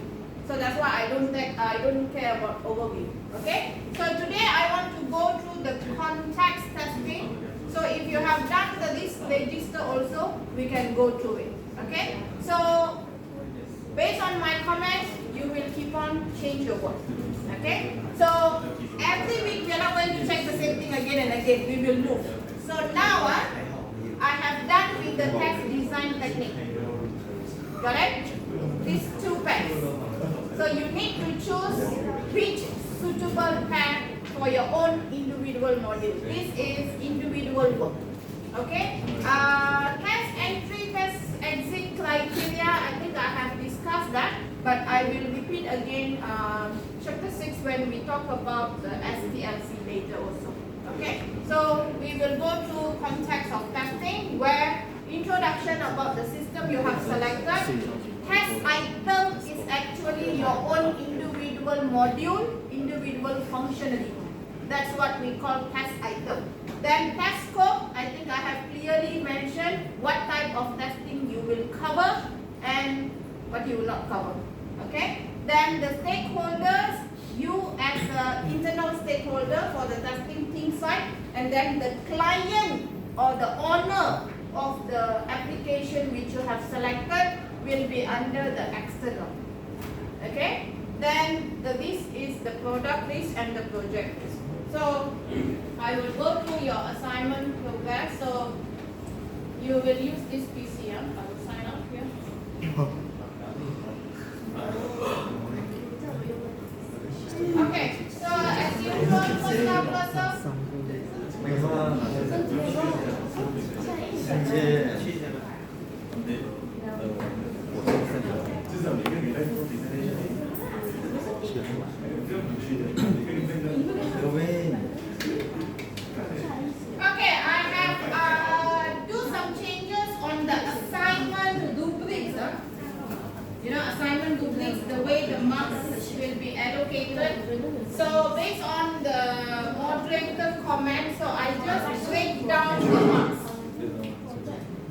So that's why I don't care about overview. Okay. So today I want to go through the context testing. So if you have done this register also, we can go through it. Okay. So based on my comments, you will keep on change your work. Okay. So every week we are not going to check the same thing again and again. We will move. So now I have done with the test design technique. Correct? These 2 pairs. So you need to choose which suitable pair for your own individual module. This is individual work. Okay? Test entry, test exit criteria, I think I have discussed that, but I will repeat again chapter 6 when we talk about the STLC later also. Okay? So we will go through context of testing, where introduction about the system you have selected. Test item is actually your own individual module, individual functionality. That's what we call test item. Then test scope, I think I have clearly mentioned what type of testing you will cover and what you will not cover. Okay? Then the stakeholders, you as an internal stakeholder for the testing team side, and then the client or the owner of the application which you have selected will be under the external. Okay? Then this is list, the product list, and the project list. So I will go through your assignment progress. So you will use this PC. I will sign up here. Okay. So as usual, first up, Okay, I have do some changes on the assignment rubrics. You know, assignment rubrics, the way the marks will be allocated. So based on the moderator comment, so I just break down the marks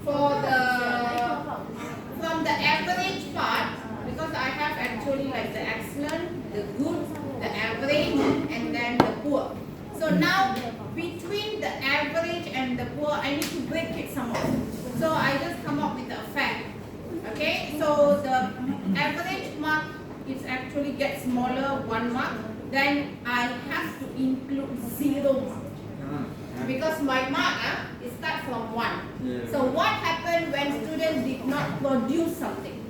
for the from the average part, because I have actually like the excellent, the good, the average, and then the poor. So now between the average and the poor, I need to break it somehow. So I just come up with a fact. Okay, so the average mark is actually get smaller, 1 mark. Then I have to include 0 mark. Because my mark it starts from 1. So what happened when students did not produce something?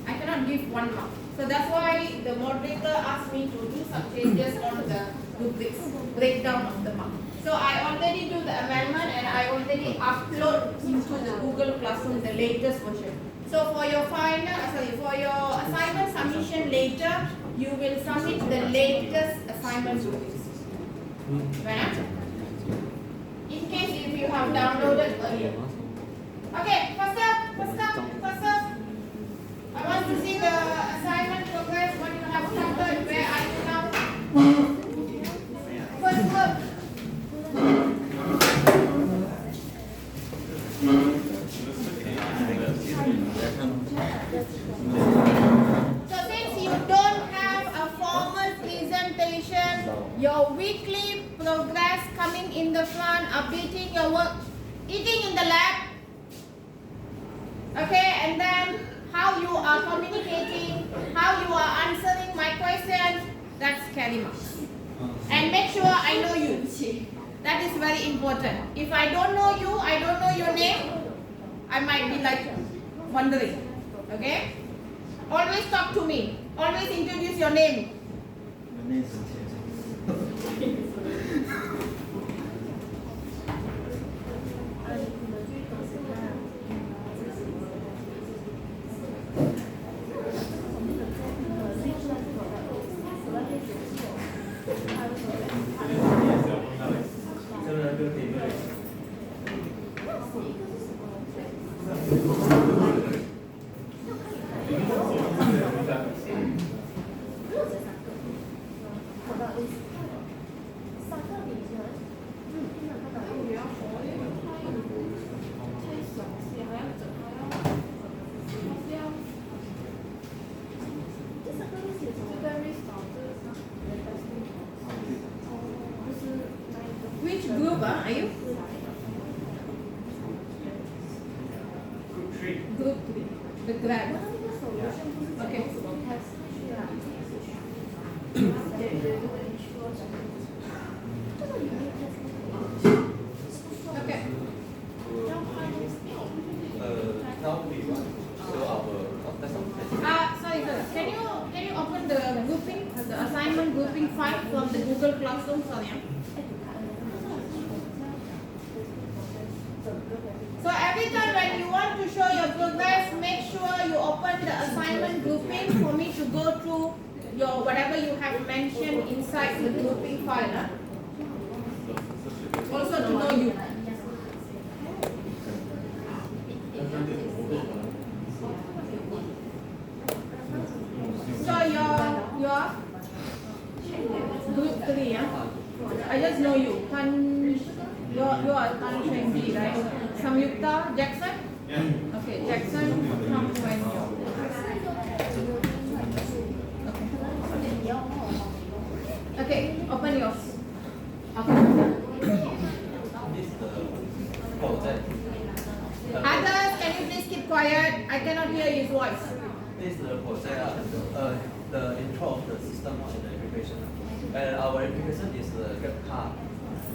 I cannot give 1 mark. So that's why the moderator asked me to do some changes on the rubrics, breakdown of the mark. So I already do the amendment and I already upload into the Google Classroom the latest version. So for your for your assignment submission later, you will submit the latest assignment rubrics. Right? In case if you have downloaded earlier. Okay, faster. I want to see the assignment progress, what you have started, where are you now? First look. So since you don't have a formal presentation, your weekly progress coming in the front, updating your work, eating in the lab, okay, and then how you are communicating, how you are answering my questions, that's carry marks. And make sure I know you. That is very important. If I don't know you, I don't know your name, I might be like wondering. Okay? Always talk to me. Always introduce your name. Which group are you? Group 3. The grad. Okay. Okay. Now we want to show our context of test. Sorry. Can you open the grouping, the assignment grouping file from the Google Classroom? Sorry. So every time when you want to show your progress, make sure you open the assignment grouping for me to go through your whatever you have mentioned inside the grouping file. Also to know you. So your group 3, I just know you. You are Tan Cheng Ji, right? Samyukta Jackson? Yeah. Okay, Jackson from when? Okay, open yours. Okay. Others, can you please keep quiet? I cannot hear his voice. This is the project, the intro of the system and the application. And our application is the grab car.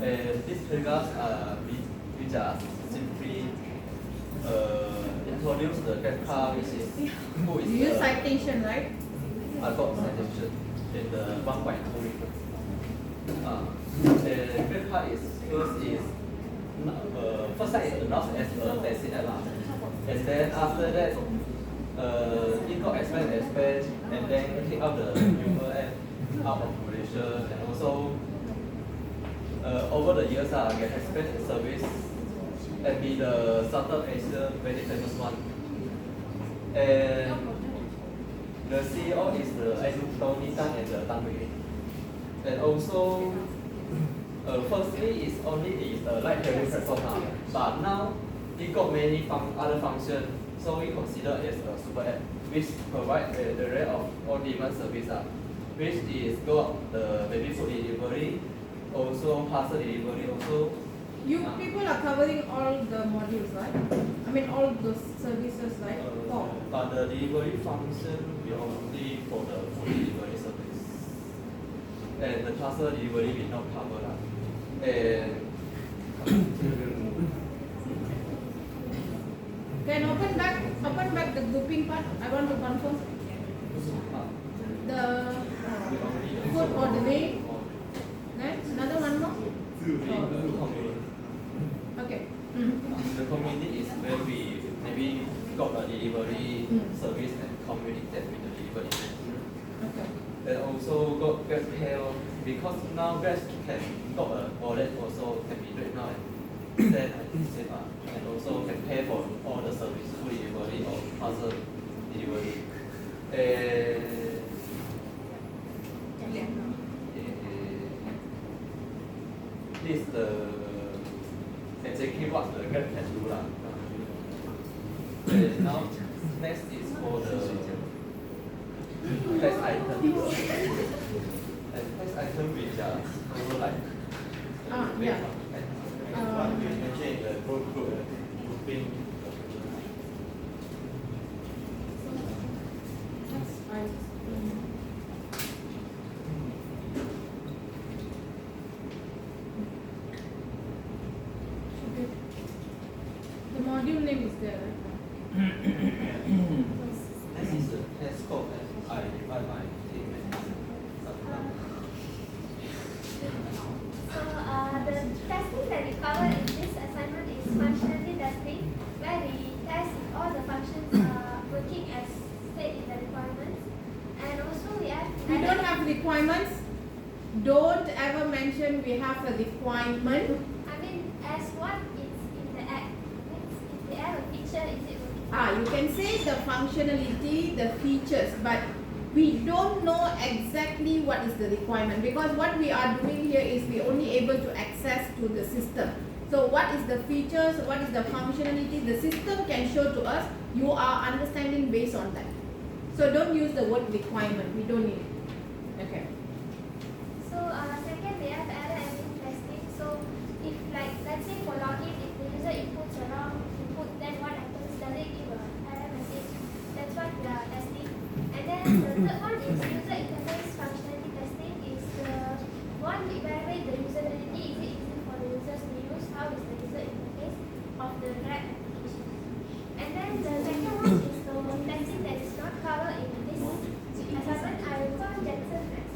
And this paragraph, we just simply introduce the grab car, which is who is You use citation, right? I got citation in the 1.2 report. The grab car is first side is announced as a taxi app, and then after that, it got expand, and then take out the Uber app out of Malaysia, and also over the years, get expand its service and be the Southeast Asia very famous one. And the CEO is the Tony Tan and the Tan Wei. And also, firstly, it's only is a light hailing platform, but now it got many other functions, so we consider as a super app, which provide the rate of on-demand service, which is go up the baby food delivery, also parcel delivery, also. You people are covering all the modules, right? I mean all those services, right? But the delivery function we only for the food delivery service, and the parcel delivery we not cover that. And Can open back the grouping part. I want to confirm the food ordering. Then another one more. Okay. The community is where we maybe got a delivery service and communicated with the delivery. Okay. And also got gas pay because now gas can got a wallet also can be right now and send and save and also can pay for all the service, food delivery or parcel delivery. This is the exactly what the Grab can do lah. And now next is for the test item. And test item which are also like Yeah. what we mentioned the grouping. The module name is there, right? This is the test code that I divide my teammates. So the testing that we cover in this assignment is functionality testing, where we test if all the functions are working as stated in the requirements. And also we have. We don't have requirements. Don't ever mention we have a requirement. I mean, as what is in the app. Means if they have a feature, is it working? You can say the functionality, the features, but we don't know exactly what is the requirement, because what we are doing here is we only able to access to the system. So what is the features, what is the functionality, the system can show to us. You are understanding based on that. So don't use the word requirement, we don't need it. Okay. So second, we have error handling testing. So if like let's say for login, if the user inputs a wrong input, then what happens? Does it give an error message? That's what we are testing. And then the third one is user interface functionality testing. Is the one to evaluate the usability. Is it easy for the users to use? How is the user interface of the Grab application? And then the second one is the testing that is not covered in this assignment. I will call Jackson next.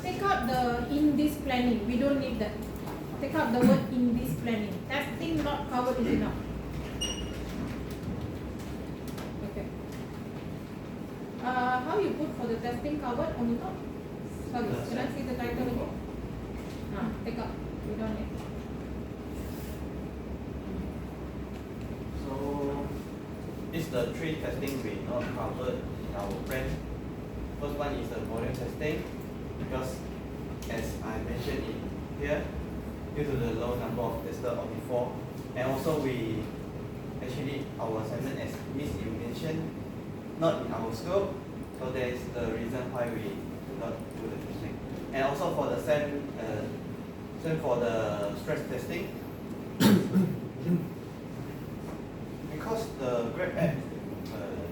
Take out the in this planning. We don't need that. Take out the word in this planning. Testing not covered is enough. Okay. How you put for the testing covered on top? Sorry, can I see the title again? Take out. We don't need. So this is the three testing we not covered in our plan. First one is the volume testing, because as I mentioned in here, due to the low number of testers of before, and also we actually our assignment as Miss you mentioned, not in our scope, so that is the reason why we do not do the testing. And also for the same for the stress testing, because the Grab app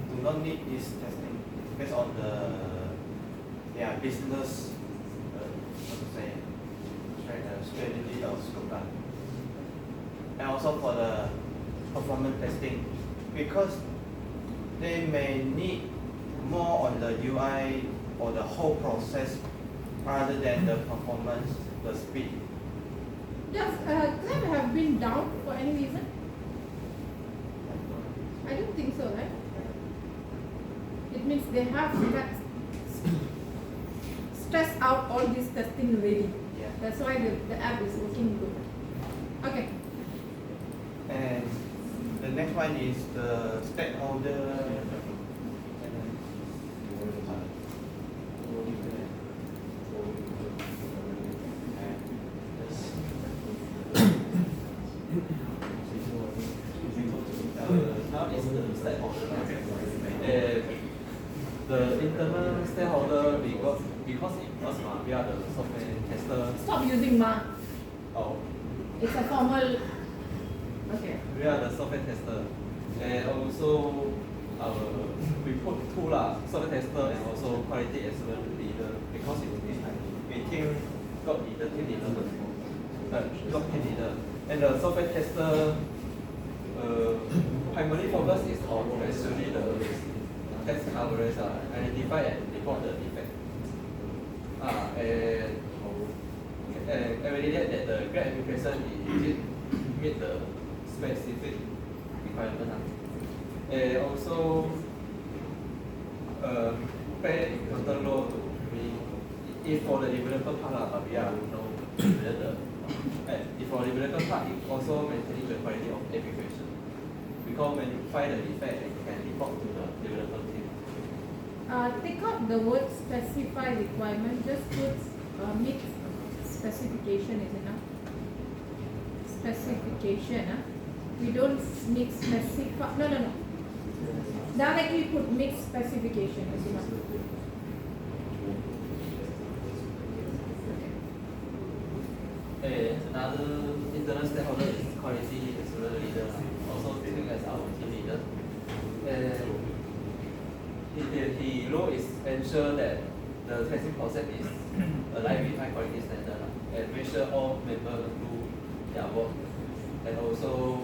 do not need this testing based on their business how to say strategy or SQAT. And also for the performance testing, because they may need more on the UI or the whole process rather than the performance, the speed. Does Grab have been down for any reason? I don't think so, right? It means they have stressed out all this testing already. Yeah. That's why the app is working good. Okay. And the next one is the stakeholder. Now is the stakeholder. The internal stakeholder because we are the software tester. Stop using ma. Oh, It's a formal. Okay. we are the software tester, and also we put two software tester and also quality assurance leader because we team got the team leader, got team leader, and the software tester primary focus is on actually the test coverage, identify and report the defect. And validate that the Grab application is meet the specific requirement. And also play important role to if for the developer part, but we are if for the developer part, it also maintaining the quality of application. Because when you find the defect, you can report to the developer team. Take out the word specify requirement, just put meet specification is enough. Specification, we don't meet specify, no. Directly put meet specification is enough. Another internal stakeholder is quality assurance leader, also acting as our team leader. His role is ensure that the testing process is aligned with high quality standard and make sure all members do their work, and also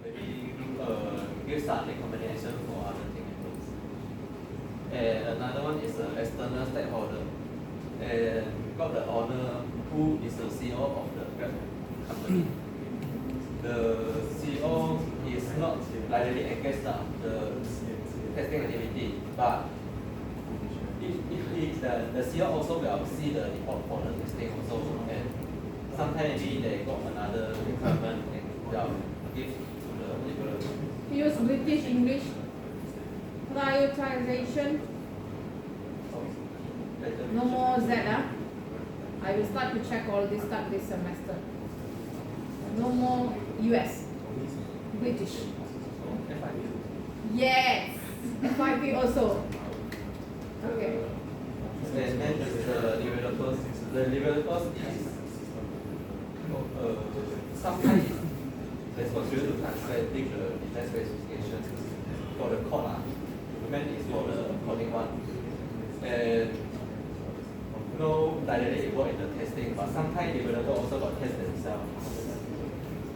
maybe give some recommendation for other team members. And another one is the external stakeholder, and got the owner who is the CEO of the Grab company. The CEO is not directly engaged the testing activity, but if the CEO also will see the report for the testing also, and sometimes maybe they got another requirement and they'll give to the developer. Use British English. Prioritization. No more Z. I will start to check all this stuff this semester. No more US. British. Yes. FIP also. Okay. And then the developers. The developers is sometimes responsible to translating the design specification for the code. Document is for the coding one. And no directly involved in the testing, but sometimes developers also got test themselves.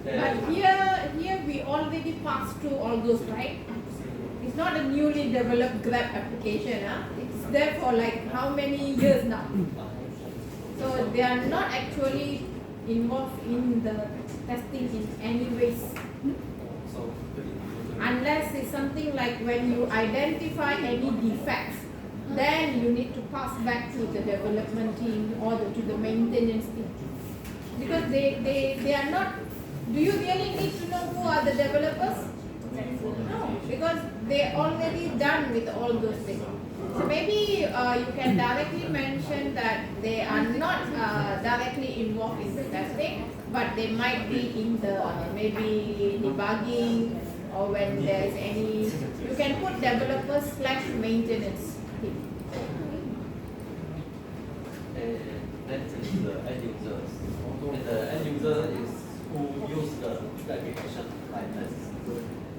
But here we already passed through all those, right? It's not a newly developed Grab application. It's there for like how many years now? So they are not actually involved in the testing in any ways. Unless it's something like when you identify any defects, then you need to pass back to the development team or to the maintenance team. Because they are not. Do you really need to know who are the developers? No, because they already done with all those things. So maybe you can directly mention that they are not directly involved in the testing, but they might be in the maybe debugging, or when there is any. You can put developers / maintenance team. That is the end users. And the end user is who use the verification like this.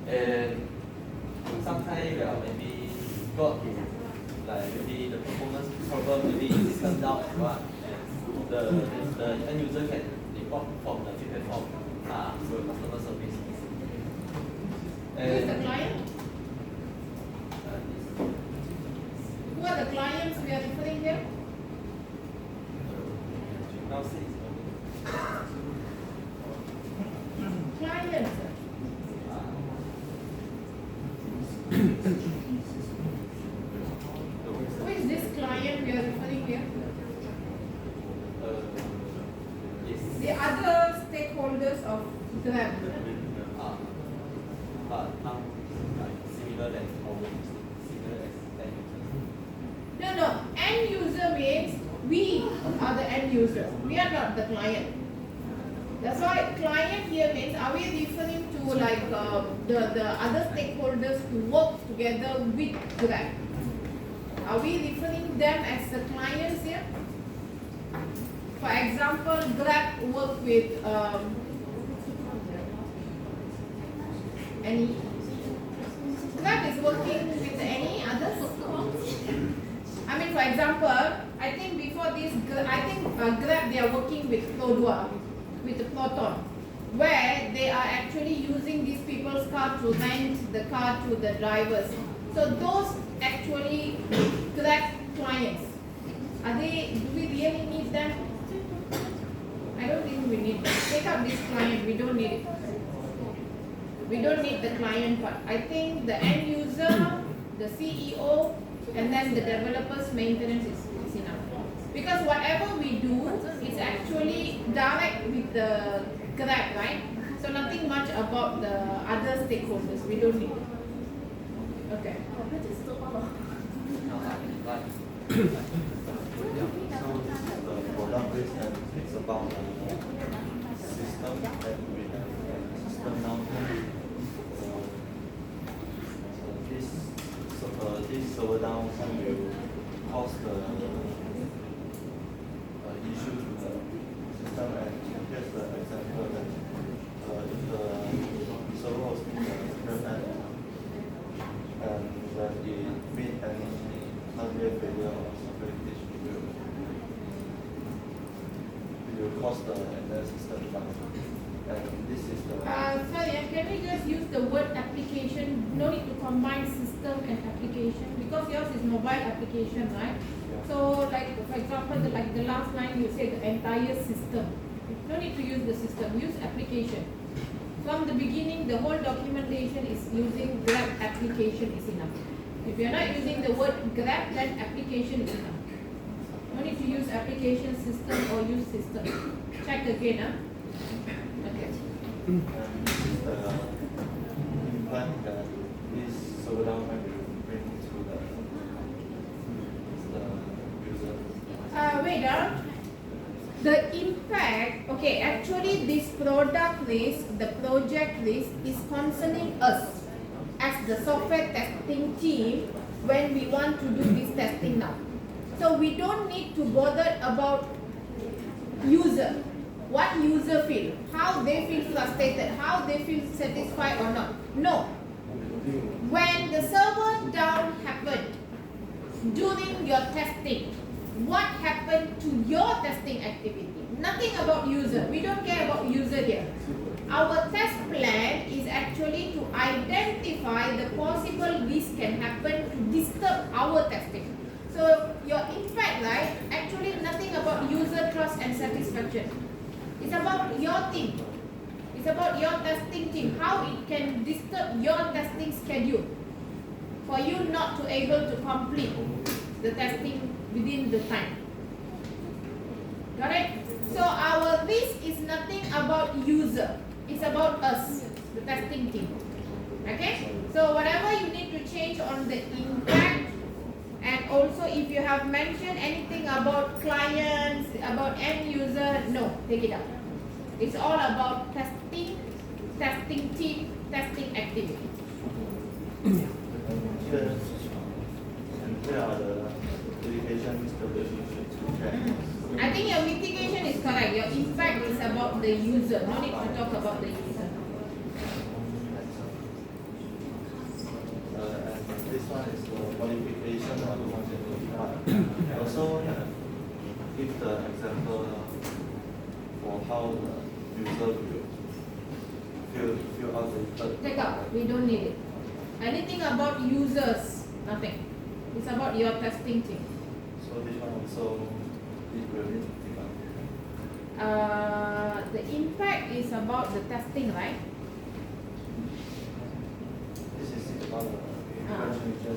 And sometimes maybe got like maybe the performance problem, maybe system down and what, and the end user can report from the feedback form to the customer service. Who is the client? Who are the clients we are referring here? Now see. Clients. Who is this client we are referring here? Yes. The other stakeholders of Grab. But now like similar than similar as end user. No. End user means we are the end user. We are not the client. That's why client here means, are we referring to like the other stakeholders who work together with Grab? Are we referring them as the clients here? For example, Grab work with any. Grab is working with any others? I mean, for example, I think before this, Grab they are working with Clodua, with the Proton, where they are actually using these people's car to rent the car to the drivers. So those actually Grab clients, do we really need them? I don't think we need them. Take out this client, we don't need it. We don't need the client part. I think the end user, the CEO, and then the developer's maintenance is enough. Because whatever we do is actually direct with the Grab, right? So nothing much about the other stakeholders. We don't need it. Okay. So the product list and it's about the system that we have system now. This server downtime will cause the issue to the system, and here's the example that if the server hosting the internet and that it meet any hardware failure or software glitch, it will cause the entire system down. And this is the Sorry, can we just use the word application? No need to combine system and application because yours is mobile application, right? Yeah. So, like for example, like the last line you say the entire system. No need to use the system. Use application. From the beginning, the whole documentation is using Grab application is enough. If you are not using the word Grab, then application is enough. No need to use application system or use system. Check again, huh? Okay. and this is the impact that this server downtime will bring to the user. Wait, the impact, okay, actually this product list, the project list is concerning us as the software testing team when we want to do this testing now. So we don't need to bother about user. What user feel, how they feel frustrated, how they feel satisfied or not. No. When the server down happened during your testing, what happened to your testing activity? Nothing about user. We don't care about user here. Our test plan is actually to identify the possible risk can happen to disturb our testing. So your impact, right, actually nothing about user trust and satisfaction. It's about your team. It's about your testing team. How it can disturb your testing schedule for you not to able to complete the testing within the time. Got it? So our risk is nothing about user. It's about us, the testing team. Okay? So whatever you need to change on the impact, and also if you have mentioned anything about clients, about end user, no, take it out. It's all about testing, testing team, testing activity. Here are the mitigation strategies to check. I think your mitigation is correct. Your impact is about the user. No need to talk about the user. how the user will fill out the third. Take out. We don't need it. Anything about users, nothing. It's about your testing team. So this one also it will need to take out. The impact is about the testing, right? This is about the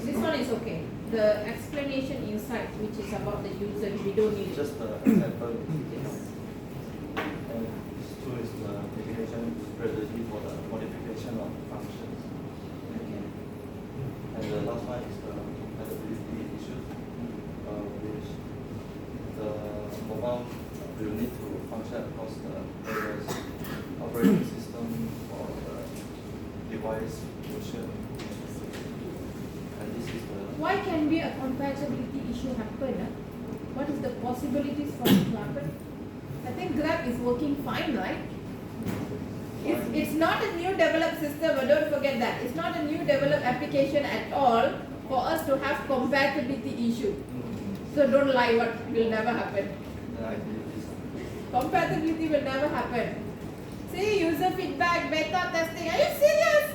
This one is okay. The explanation inside, which is about the user, we don't need it. just the example. Yes. And this two is the application strategy for the modification of functions. Okay. And the last one is the compatibility issue, which the mobile will need to function across the various operating system or the device version. And this is the Why can be a compatibility issue happen? What is the possibilities for it to happen? I think Grab is working fine, right? It's not a new developed system, but don't forget that. It's not a new developed application at all for us to have compatibility issue. So don't lie, what will never happen. the idea is Compatibility will never happen. See, user feedback, beta testing. Are you serious?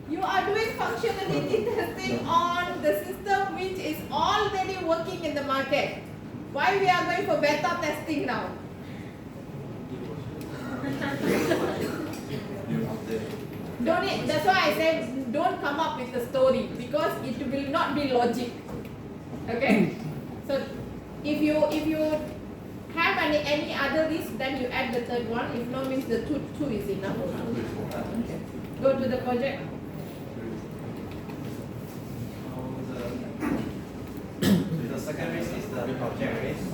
You are doing functionality testing on the system which is already working in the market. Why we are going for beta testing now? Don't it, that's why I said don't come up with a story because it will not be logic. Okay? So if you have any other risk, then you add the third one. If no, means the two is enough. Okay. Go to the project. the second risk is the project risk.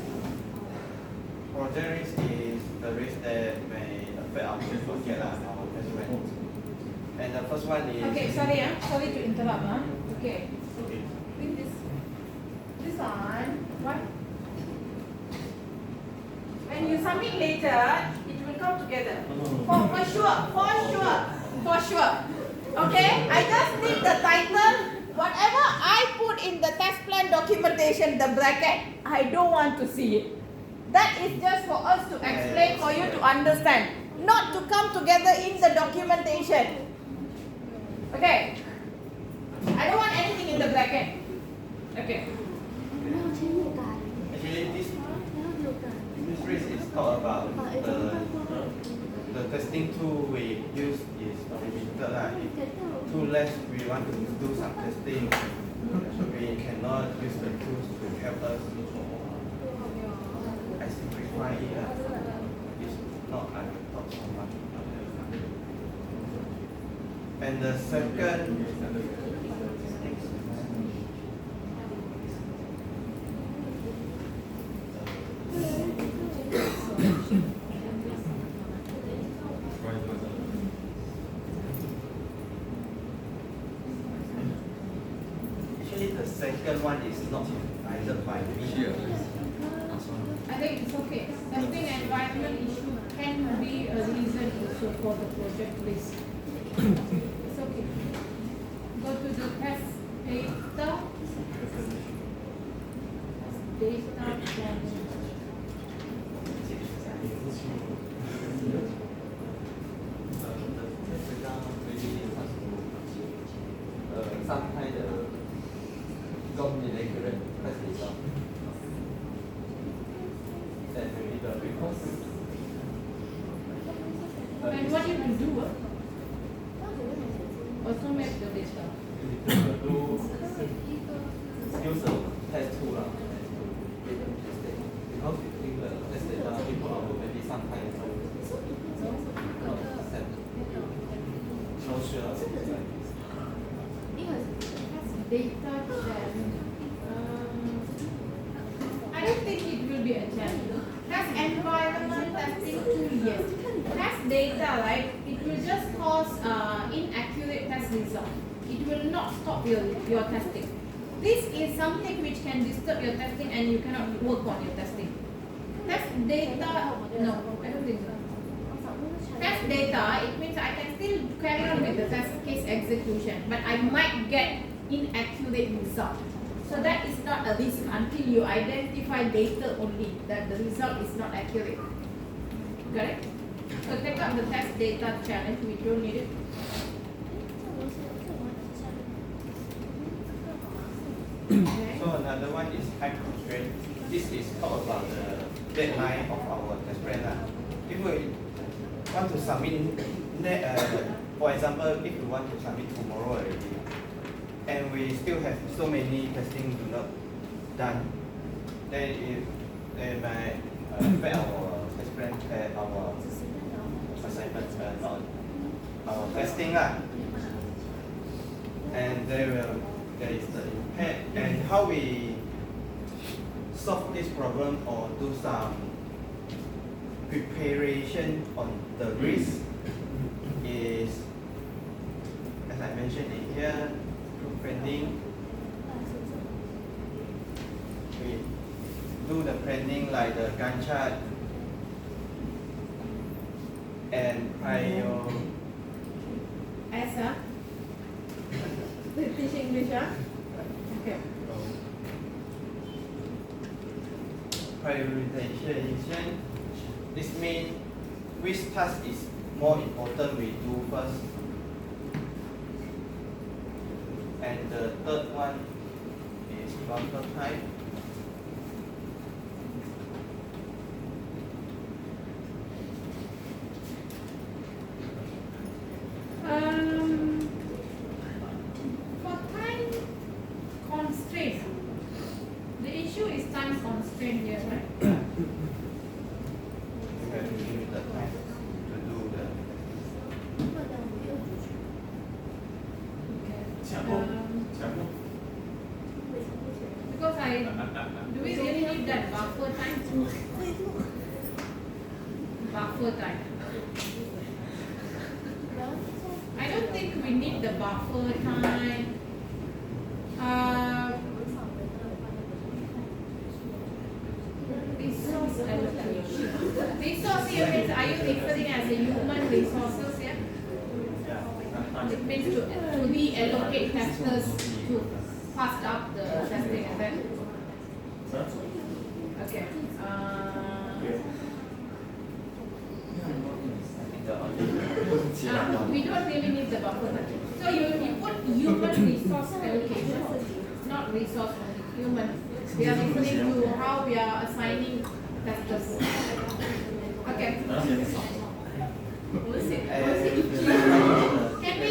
Project risk is the risk that may affect our project our investment. And the first one is Okay, sorry to interrupt. Okay. okay. With this one, what? When you submit later, it will come together. For sure. Okay, I just need the title. Whatever I put in the test plan documentation, the bracket, I don't want to see it. That is just for us to explain, for you to understand, not to come together in the documentation. Okay. I don't want anything in the bracket. Okay. Actually this risk is talk about the testing tool we use is limited. If too less we want to do some testing, so we cannot use the tools to help us. I simplify it. It's not I will talk so much. And the second actually the second one is not either by me. I think it's okay. Testing environment issue can be a reason also for the project risk. It's okay. Go to the test data. Some kind of non-inaccurate test result. Then maybe the because And what you can do? Automate the data. do use a test tool because in the test data people are maybe some kind of not accept. Not sure something like this. Data then. I don't think it will be a challenge. Test environment testing tool, yes. Test data, right? It will just cause inaccurate test result. It will not stop your testing. This is something which can disturb your testing and you cannot work on your testing. Test data, no, I don't think so. Test data, it means I can still carry on with the test case execution, but I might get inaccurate result. So that is not a risk until you identify data only that the result is not accurate. Correct? So take out the test data challenge, we don't need it. Okay. So another one is time constraint. This is talk about the deadline of our test plan. If we want to submit, for example, if we want to submit tomorrow already, and we still have so many testing do not done, then they might affect our test plan, our assignment, not our testing lah. And there is the impact, and how we solve this problem or do some preparation on the risk is, as I mentioned in here, through planning. We do the planning like the Gantt chart and Asa? Teach English, huh? Okay. prioritization. This means which task is more important we do first. And the third one is buffer time. For time constraint, the issue is time constraint here, right? We have limited time to do the Because do we really need that buffer time? Buffer time. I don't think we need the buffer time. Resource allocation. Resource here means, are you referring as a human resources here? It means to reallocate testers to fast up the testing, is that? Okay. We don't really need the buffer time. So you put human resource allocation, not resource only, human. We are referring to how we are assigning testers. Okay. Can we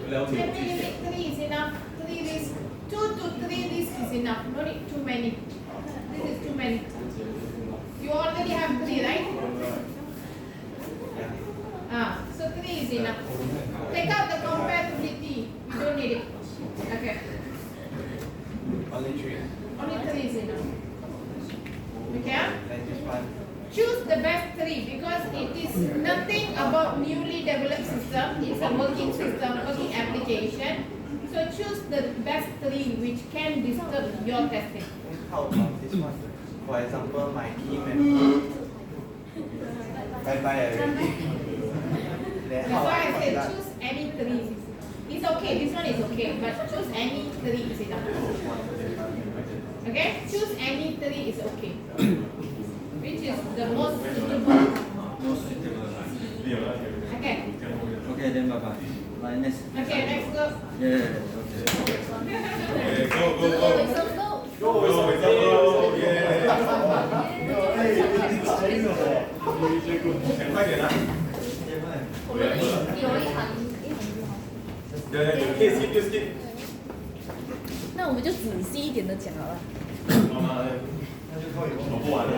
limit 3 is enough? 3 risks, 2 to 3 risks is enough. No need too many. This is too many. You already have 3, right? So 3 is enough. Take out the compatibility. You don't need it. Okay. only 3. Only 3 is enough. Okay? Then this one. Choose the best 3 because it is nothing about newly developed system. It's a working system, working application. So choose the best 3 which can disturb your testing. How about this one? For example, my key member. Bye-bye already. Then That's how why I about said that? choose any 3. It's okay, this one is okay, but choose any 3 is enough. Okay? Choose any 3 is okay. Which is the most suitable. Okay. Okay, then bye bye. Like next. Okay, next go. Yeah. Okay, Okay.快点啦！对，可以 skip 就 skip。那我们就仔细一点的讲好了。妈妈，我不玩了。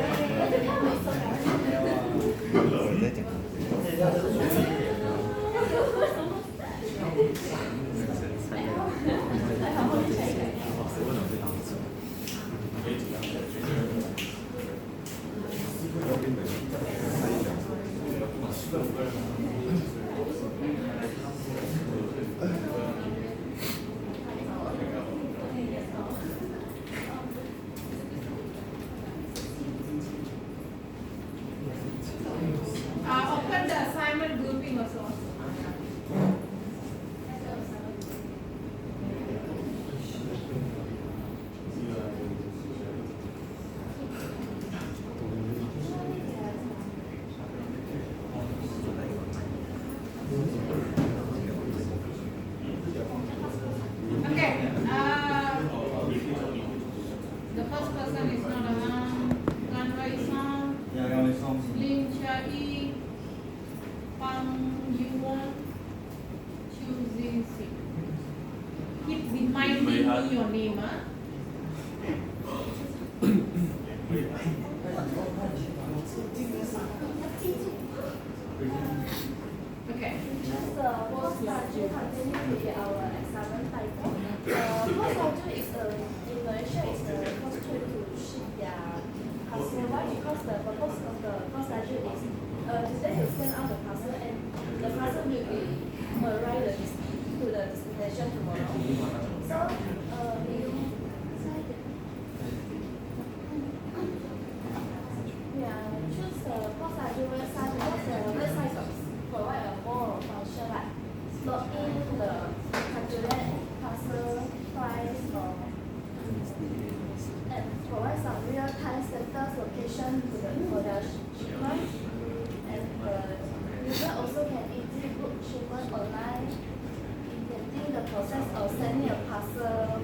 Open the assignment grouping me your name, huh? Okay. Just the post module continue to be our assignment title. Post module is in Malaysia is the first way to ship their parcel. Why? Because the purpose of the post module is today you send out the parcel and the parcel will be arrive to the destination tomorrow. So yeah, choose the post module website because the website provide a more function like log in the calculate parcel price or and provide some real time status location to the for the shipment and the user also can easily book shipment online, indicating the process of sending a parcel.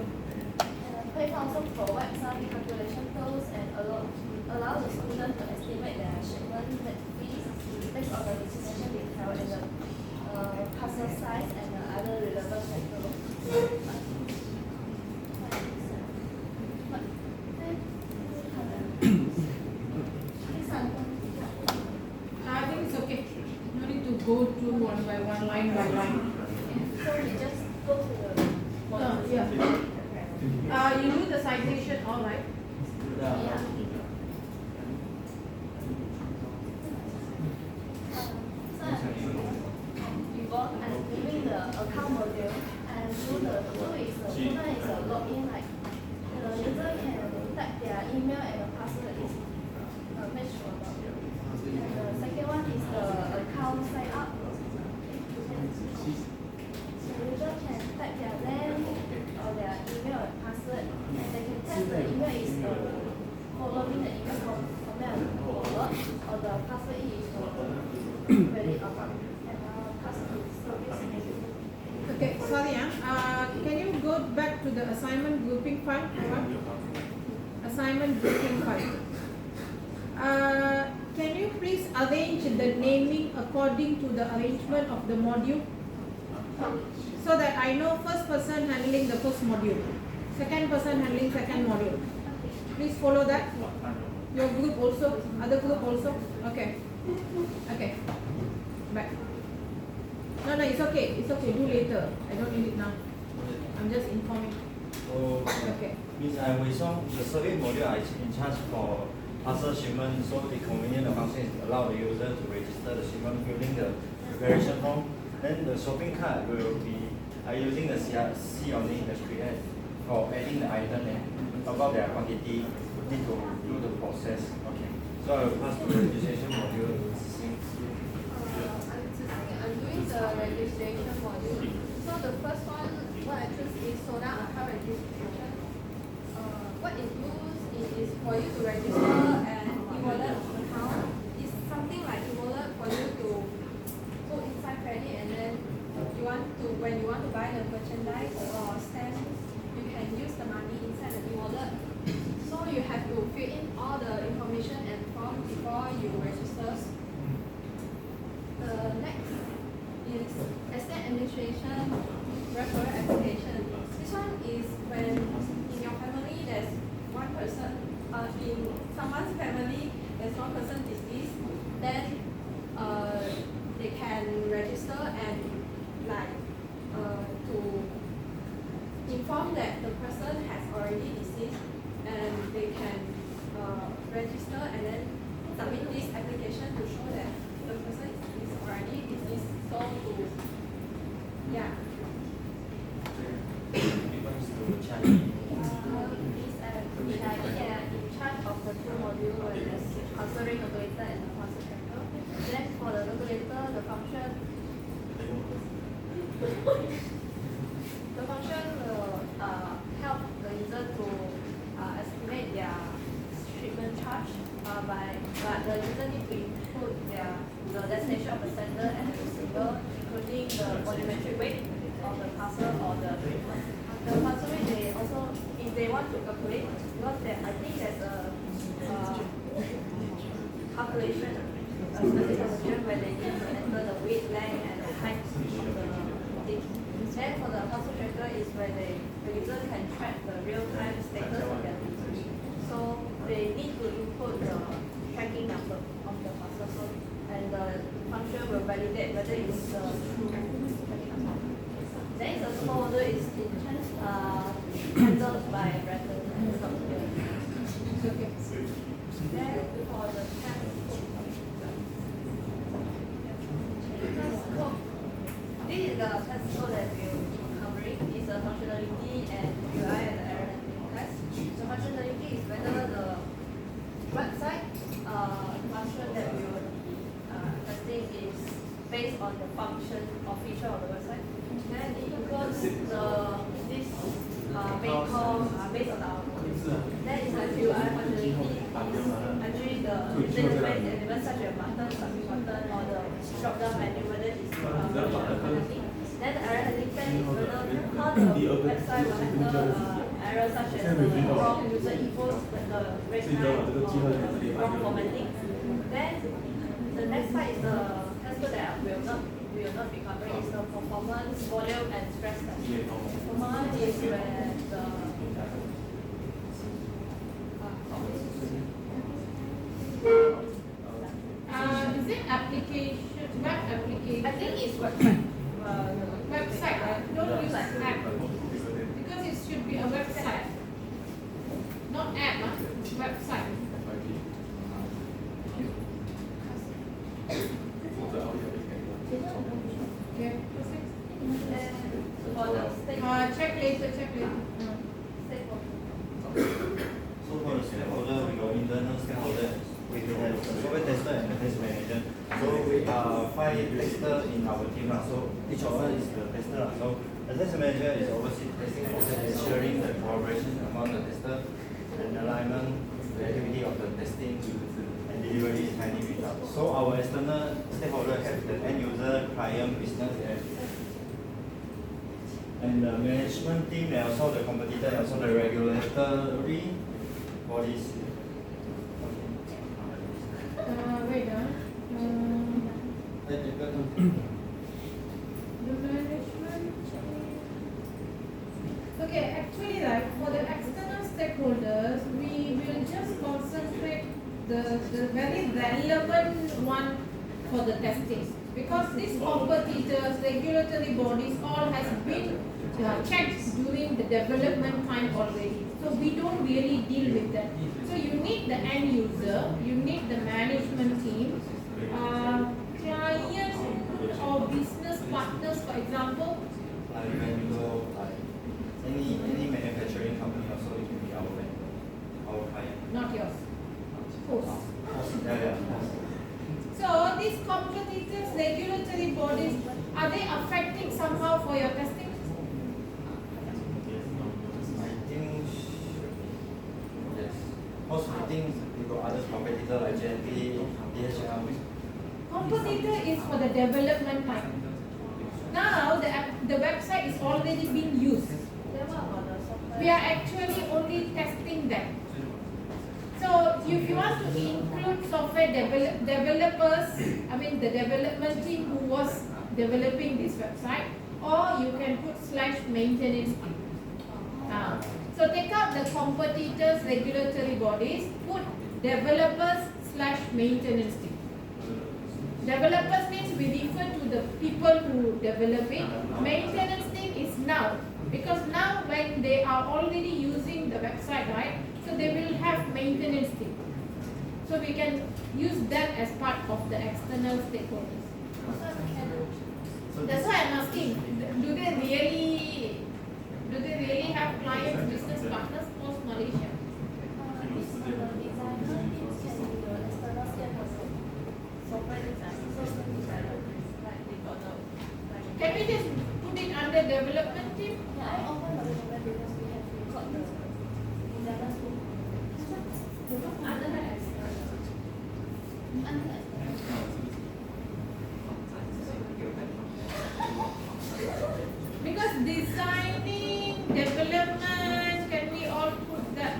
And the platform also provide some calculation tools and allow the student to estimate their shipment fees based on the destination detail and the parcel size and the other relevant factors. I think it's okay. No need to go through one by one, line by line. So we just go to the Yeah. You do the citation, all right? yeah. Involved and doing the account module and do the tool is the owner is a login like the user can type their email and the password is match or not. And the second one is the account sign up. The user can type their name or their email and password and they can test the email is following the email format forward or the password is valid or not. Okay, sorry, can you go back to the assignment grouping file? Assignment grouping file. Can you please arrange the naming according to the arrangement of the module? So that I know first person handling the first module, second person handling second module. Please follow that. Your group also, other group also. Okay. Okay. Back. No, it's okay. It's okay. Do later. I don't need it now. I'm just informing. So, Okay. means I will solve the survey module I in charge for parcel shipment, so the convenient function is allow the user to register the shipment filling the preparation form. Then the shopping cart will be using the C only in the SQAT for adding the item and about their quantity need to do the process. Okay. So I will pass to the registration module. I'm doing the registration module. So the first one, what I choose is SONA account registration. What it uses is for you to register an e-wallet account. It's something like e-wallet for you to put inside credit and then you want to when you want to buy the merchandise or stamps, you can use the money inside the e-wallet. So you have to fill in all the information and form before you register. The next is estate administration referral application. This one is when in your family there's one person, in someone's family there's one person deceased, then they can register and like to inform that the person has already deceased and they can register and then submit this application to show that the person is already deceased. So to yeah. Is in charge of the two modules where there's answering regulator and the parcel tracker. Then for the regulator, the function will help the user to estimate their shipment charge but the user need to include the destination of the sender and the receiver, including the volumetric weight of the parcel or the shipment. The parcel weight they also, if they want to calculate, because I think there's a calculation, a specific calculation where they need to enter the weight, length, and the height of the thing. Then for the parcel tracker, it is where the user can track the real-time status of their delivery. So they need to input the tracking number of the parcel. So, and the function will validate whether it's true tracking number. Then the small order is handled by random and not here. Okay. Then for the test code, this is the test code that we'll be covering. It's a functionality and UI and the error handling test. The functionality is whether the website function that we will be testing is based on the function or feature of the website. Then it includes this main call based on our code. Then it's a UI functionality is actually the user interface elements such as button, submit button, or the drop down menu, whether it's functionality. Then the error handling test is whether how the website will handle errors such as the wrong user infos, the red line, or the wrong formatting. Then the next part is the test code that we will not be covering is the performance, volume, and stress test. Performance is where the Is it application, web application? I think it's website. Website, right? Don't use app. Because it should be a website. Not app, huh? Website. Okay. For the state. Check later. So for the stakeholder, we got internal stakeholder, we have the software tester and the test manager. So we are 5 testers in our team. So each of us is the tester. So the test manager is overseeing testing process, ensuring the collaboration among the tester and alignment, the activity of the testing and delivery is timely results. So our external stakeholder have the end user, client, business, and the management team, and also the competitor, and also the regulatory bodies. Wait, the management. Okay, actually, like for the external stakeholders, we will just concentrate the very relevant one for the testing, because these competitors, regulatory bodies, all has been checked during the development time already. So we don't really deal with that. So you need the end user, you need the management team, client or business partners, for example. Like when you go like any manufacturing company, also it can be our client. Not yours. Host. Yeah. So these competitors, regulatory bodies, are they affecting somehow for your testing? I think yes. Because I think we got other competitors like JNT, DHL. Competitor is for the development time. Now the website is already being used. Then what about the software? We are actually only testing that. So if you want to include software developers, I mean the development team who was developing this website, or you can put /maintenance team. So take out the competitors, regulatory bodies, put developers /maintenance team. Developers means we refer to the people who develop it. Maintenance team is now, because now when they are already using the website, right? So they will have maintenance team. So we can use that as part of the external stakeholders. That's why I'm asking, do they really have clients, business partners post Malaysia? Can we just put it under development team? Because designing, development, can we all put that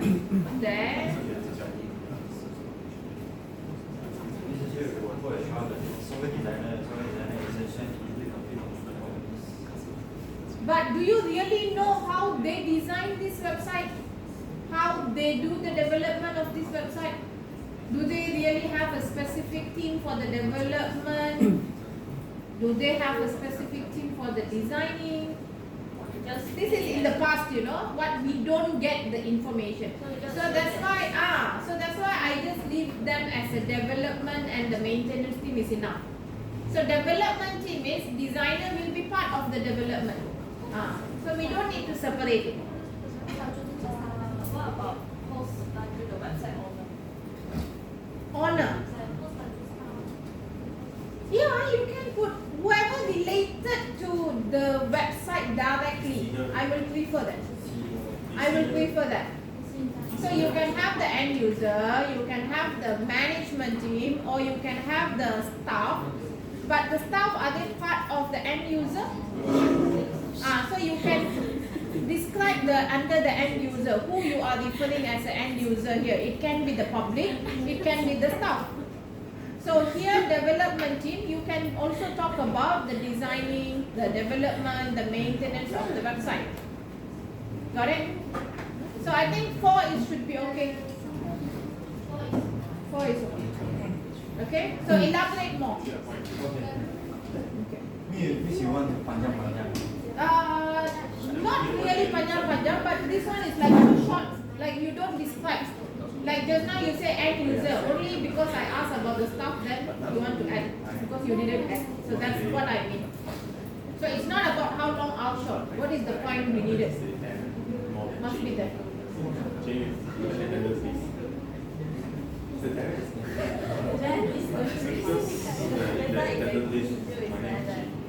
there? This is here for a child. Software designer is essentially But do you really know how they design this website? How they do the development of this website? Do they really have a specific team for the development? Do they have a specific team for the designing? This is in the past, you know, what we don't get the information. So that's why I just leave them as a development and the maintenance team is enough. So development team is designer will be part of the development. So we don't need to separate it. What about host under the website owner? Owner. Yeah, you can put whoever related to the website directly. I will prefer that. I will prefer that. So you can have the end user, you can have the management team, or you can have the staff. But the staff, are they part of the end user? So you can describe under the end user who you are referring as the end user here. It can be the public, it can be the staff. So here development team, you can also talk about the designing, the development, the maintenance of the website. Got it? So I think 4 should be okay. 4 is okay. Okay? So elaborate more. Okay. Which you want panjang-panjang? Not really panjang-panjang, but this one is like too short. Like you don't describe. Like just now you say end user, only because I asked about the stuff, then you want to add, because you didn't add. So that's what I mean. So it's not about how long, how short. What is the point we needed? Must be there.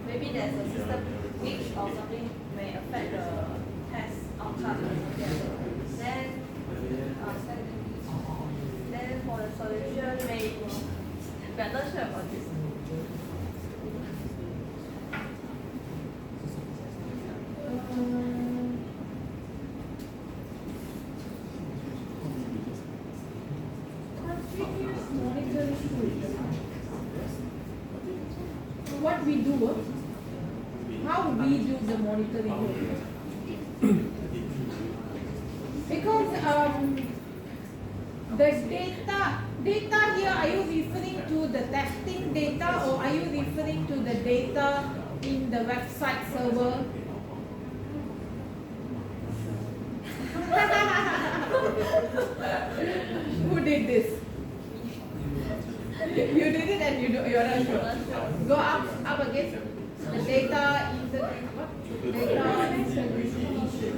Maybe there's a system glitch or something may affect the test outcome. Then for the solution, we are not sure about this. Continuous monitoring tool. What we do, how we do the monitoring here. Because the data here, are you referring to the testing data or are you referring to the data in the website server? Who did this? You did it and you're not sure. Go up again. The data integrity. What? Data integrity issue.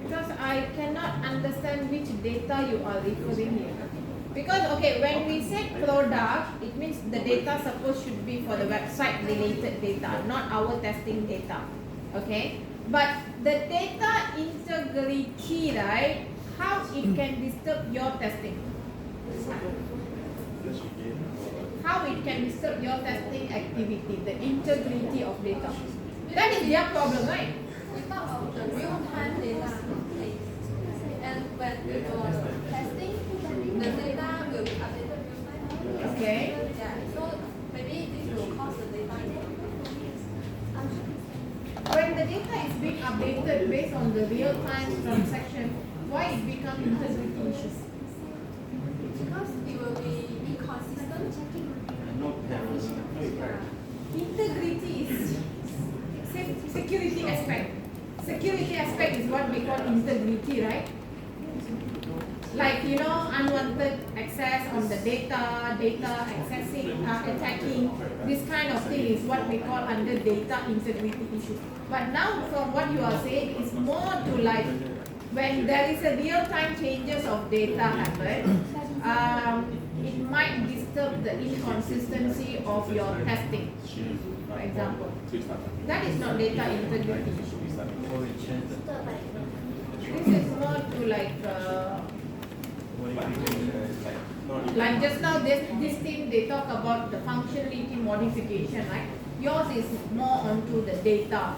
Because I cannot understand which data you are referring here. Because okay, when we say product, it means the data suppose should be for the website related data, not our testing data. Okay? But the data integrity, right? How it can disturb your testing? How it can disturb your testing activity, the integrity of data. That is their problem, right? We talk about the real-time data. And when we do testing, the data will be updated real-time. Okay. Yeah, so maybe this will cause the data. When the data is being updated based on the real-time transaction, why it become integrity issues? Because it will be inconsistent. Integrity is security aspect. Security aspect is what we call integrity, right? Like, you know, unwanted access on the data accessing, attacking, this kind of thing is what we call under data integrity issue. But now from what you are saying, it's more to like, when there is a real-time changes of data happen, it might disturb the inconsistency of your testing, for example. That is not data integrity issue. This is more to like just now this thing they talk about the functionality modification, right? Yours is more onto the data.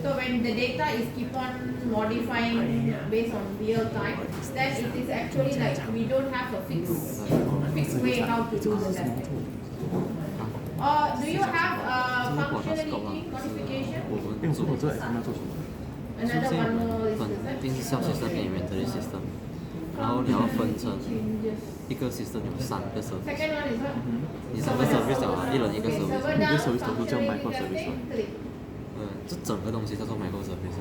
So when the data is keep on modifying based on real time, then it is actually like we don't have a fixed way how to do the testing. Or do you have functionality modification. 我做 exam 要做什么？ Another one more is 分 this one. 定是 self system 跟 inventory system，然后你要分成一个 system 有3个 service， Second one is what? 你3个 service 啊，一人一个 service， Server 一个 down, service 都叫 micro functionality service 嘛 testing, click. 这整个东西叫做 micro service，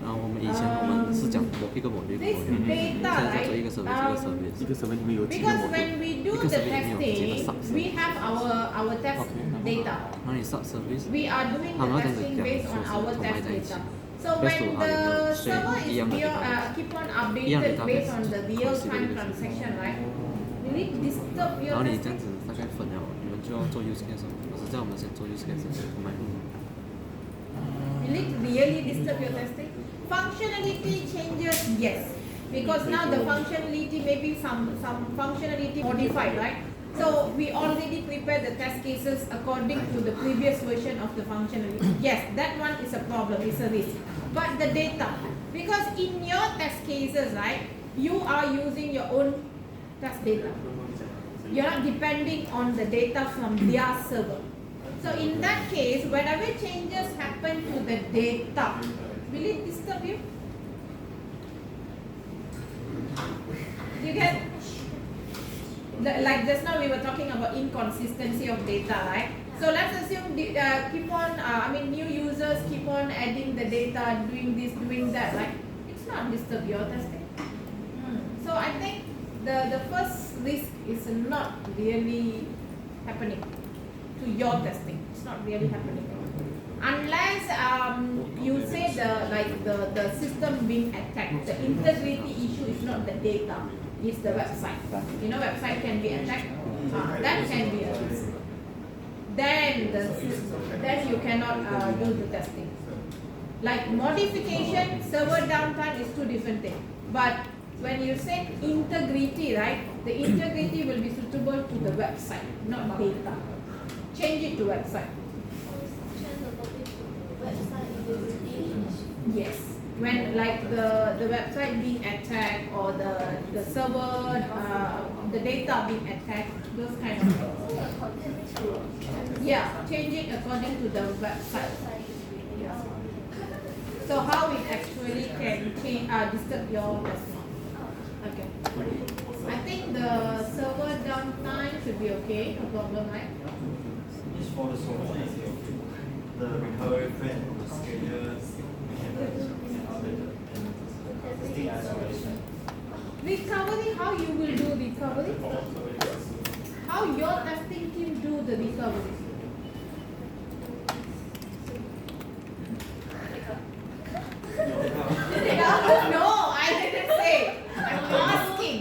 然后我们以前我们是讲某一个 module 一个 This module， data, 现在叫做 right? 一个 service 一个 service， 一个 service 里面有几个 Because module， when we do 一个 the service 里面有几个 testing, sub we have our test data. 然后你 sub service， We are doing 他们 the 要这样子 testing 讲， based on 说 our 是同 test 埋在一起 data. So Best when to the share server is 一样的 keep on 一样的 updated based on the real database time transaction, right? Will it disturb 然 your 后你这 testing? 样子大概分了，你们就要做 use case 了。我是叫我们先做 use case，同埋 Will it really disturb your testing? Functionality changes, yes. Because now the functionality, maybe some functionality modified, right? So we already prepare the test cases according to the previous version of the functionality. Yes, that one is a problem, it's a risk. But the data, because in your test cases, right, you are using your own test data. You're not depending on the data from their server. So in that case, whatever changes happen to the data, will it disturb you? You get, like just now we were talking about inconsistency of data, right? So let's assume keep on, new users keep on adding the data, doing this, doing that, right? It's not disturb your testing. So I think the first risk is not really happening to your testing. It's not really happening. Unless you say the system being attacked, the integrity issue is not the data, it's the website. You know, website can be attacked. That can be a risk. Then you cannot do the testing. Like modification, server downtime is two different things. But when you say integrity, right, the integrity will be suitable to the website, not data. Change it to website. Yes. When like the website being attacked or the server, the data being attacked, those kind of things. Yeah, change it according to the website. Yeah. So how it actually can change, disturb your testing. Okay. I think the server downtime should be okay, no problem, right? This for the solution is okay. The recovery plan, the schedule, testing isolation. Recovery, how you will do recovery? How your testing team do the recovery? No, I didn't say. I'm asking.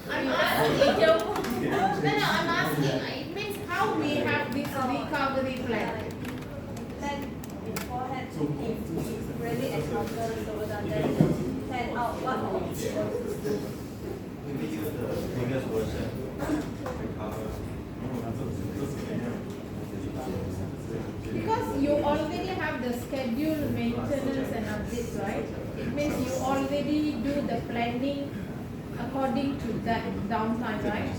I'm asking. No, I'm asking. It means how we have this recovery plan. Then beforehand, if really encounter server down, then plan out what Maybe use the previous version to recover. Because you already have the scheduled maintenance and updates, right? It means you already do the planning according to that downtime, right?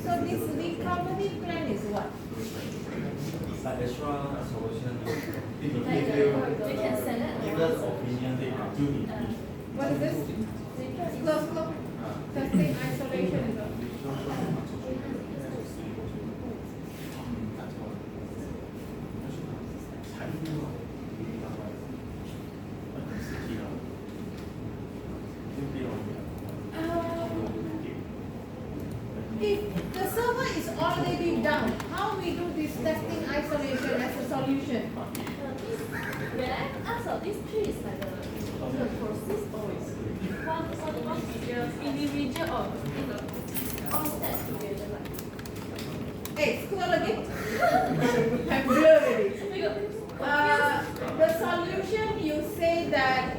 So this recovery plan is what? Like extra solution. we can select Give us opinion. What is this? Close. Testing isolation is what? If the server is already down, how we do this testing isolation as a solution? When I ask of this tree is like the process or is one individual or all steps together like. Hey, scroll again. I'm blurred already. The solution, you say that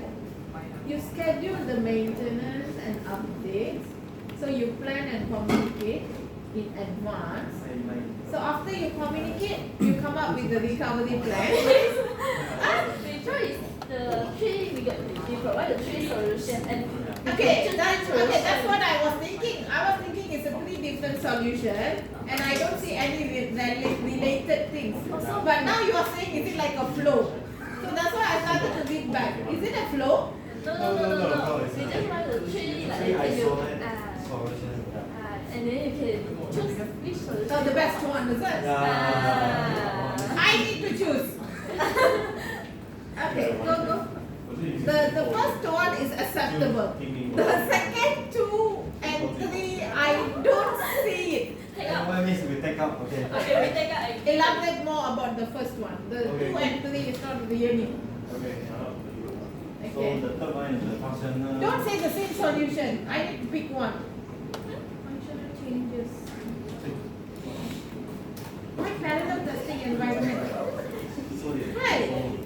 you schedule the maintenance and updates. So you plan and communicate in advance. So after you communicate, you come up with the recovery plan. Feature is the tree we provide the tree solution and Okay, that's what I was thinking. I was thinking it's a three different solution, and I don't see any related thing. things. But now you are saying is it like a flow? So that's why I started to read back. Is it a flow? No. We just want the three like isolate ah, solution. and then you can choose which solution. So the best one is it? I need to choose. Okay, go. The first one is acceptable. The second 2 and 3, I don't see it. Take out. What means we take up? Okay. Okay, we take out again. Elaborate more about the first one. The 2 and 3 is not really. Okay. So Okay. the third one is the functional. Don't say the same solution. I need to pick one. Functional changes. Why parallel testing environment? Right.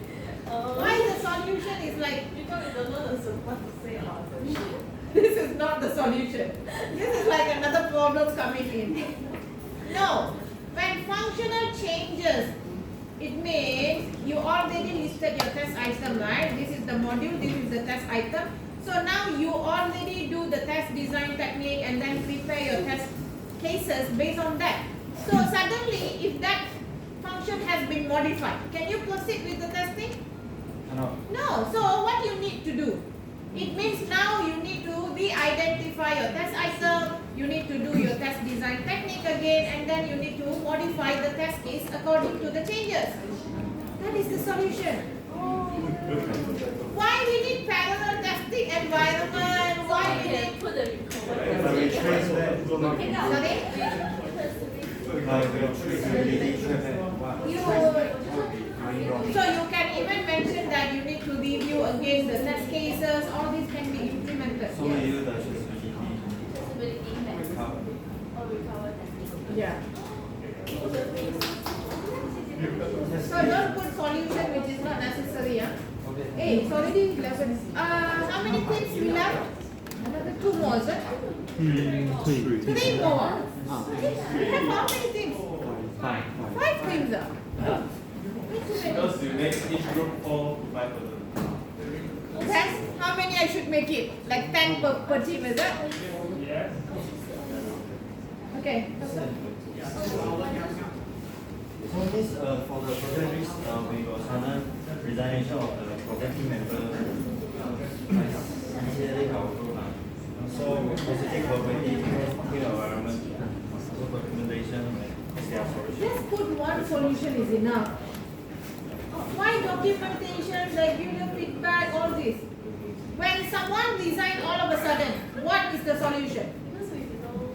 Why the solution is like, Because we don't know what to say about solution. this is not the solution. This is like another problem coming in. No. When functional changes, it means you already listed your test item, right? This is the module, this is the test item. So now you already do the test design technique and then prepare your test cases based on that. So suddenly, if that function has been modified, can you proceed with the testing? No. So what you need to do? It means now you need to re-identify your test item, you need to do your test design technique again, and then you need to modify the test case according to the changes. That is the solution. Why we need parallel testing environment? Why we Okay, need... put the So we trace that. Take out. Sorry? Like we trace So you can even mention that you need to review again the test cases, all these can be implemented. So we Yes. use the accessibility. Accessibility test or recover testing. Yeah. Also, please. So don't put solution which is not necessary. Hey, it's already 11. How many things we left? Another 2 more, is it? 3 more. We have how many things? 5 things. Because you make each group 4 to 5 person. Test, how many I should make it? Like 10 per team, is it? Yes. Okay. So this for the project risk, we got sudden resignation of the project team member. Sincerely our group. So positive cooperative team environment, also documentation and their solution. Just put one solution is enough. Why documentation, regular feedback, all this? When someone resigns all of a sudden, what is the solution? Because we know.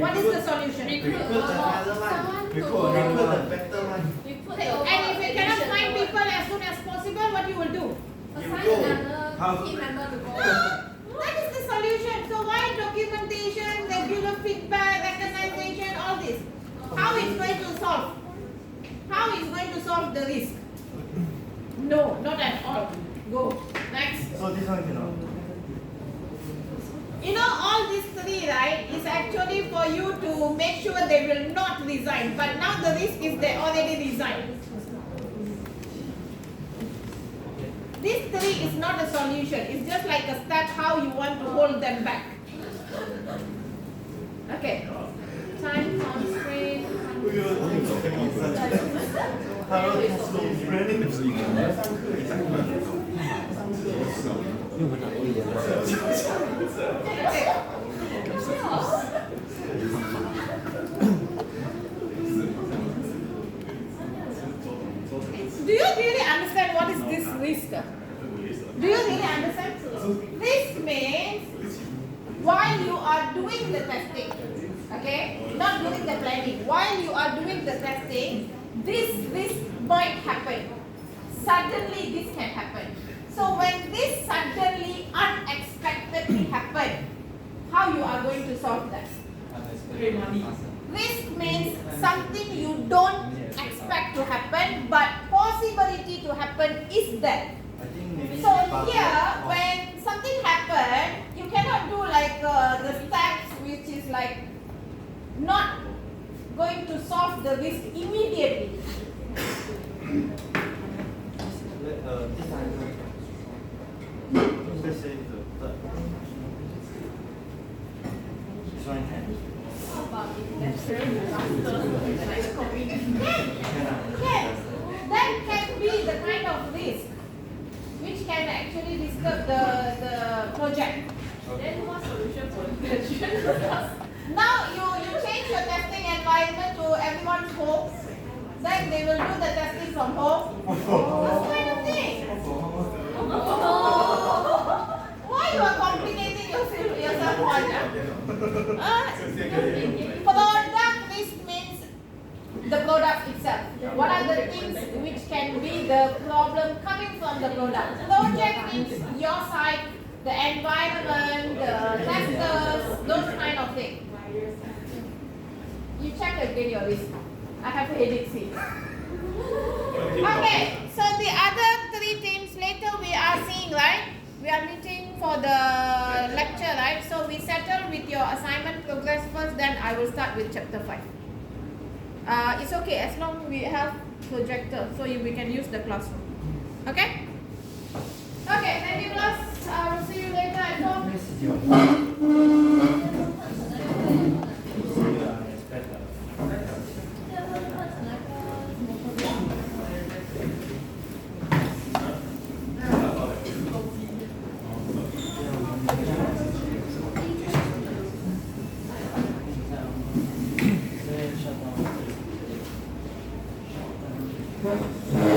What is the solution? Recruit someone We to. could the better one. We put And if you cannot find people as soon as possible, what you will do? Assign another team member to go. That is the solution. So why documentation, regular feedback, recognition, all this? How is going to solve? How is going to solve the risk? No, not at all. Go. Next. So this one cannot. You know all these 3, right, is actually for you to make sure they will not resign. But now the risk is they already resigned. This 3 is not a solution. It's just like a step how you want to hold them back. Okay. Time constraint. Do you really understand what is this risk? Do you really understand? This means while you are doing the testing, okay, not doing the planning, while you are doing the testing, this might happen. Suddenly this can happen. So when this suddenly, unexpectedly happen, how you are going to solve that? Risk means something you don't expect to happen, but possibility to happen is there. I think maybe So here, when something happen, you cannot do like the steps which is like not going to solve the risk immediately. this time. Let's say the third. This one can. Yes, actually disturb the project. Then what solution for the question? Now you change your testing environment to everyone's home. Then they will do the testing from home. This kind of thing. Why you are complicating yourself product list means the product itself. What are the things which can be the problem coming from the product? Project means your side, the environment, the testers, those kind of things. You check again your list. I have headaches here. Okay, so the other three themes later we are seeing, right? We are meeting for the lecture, right? So we settle with your assignment progress first, then I will start with chapter 5. It's okay as long we have projector, so we can use the classroom. Okay? Okay, thank you class. I will see you later at home. Shut down.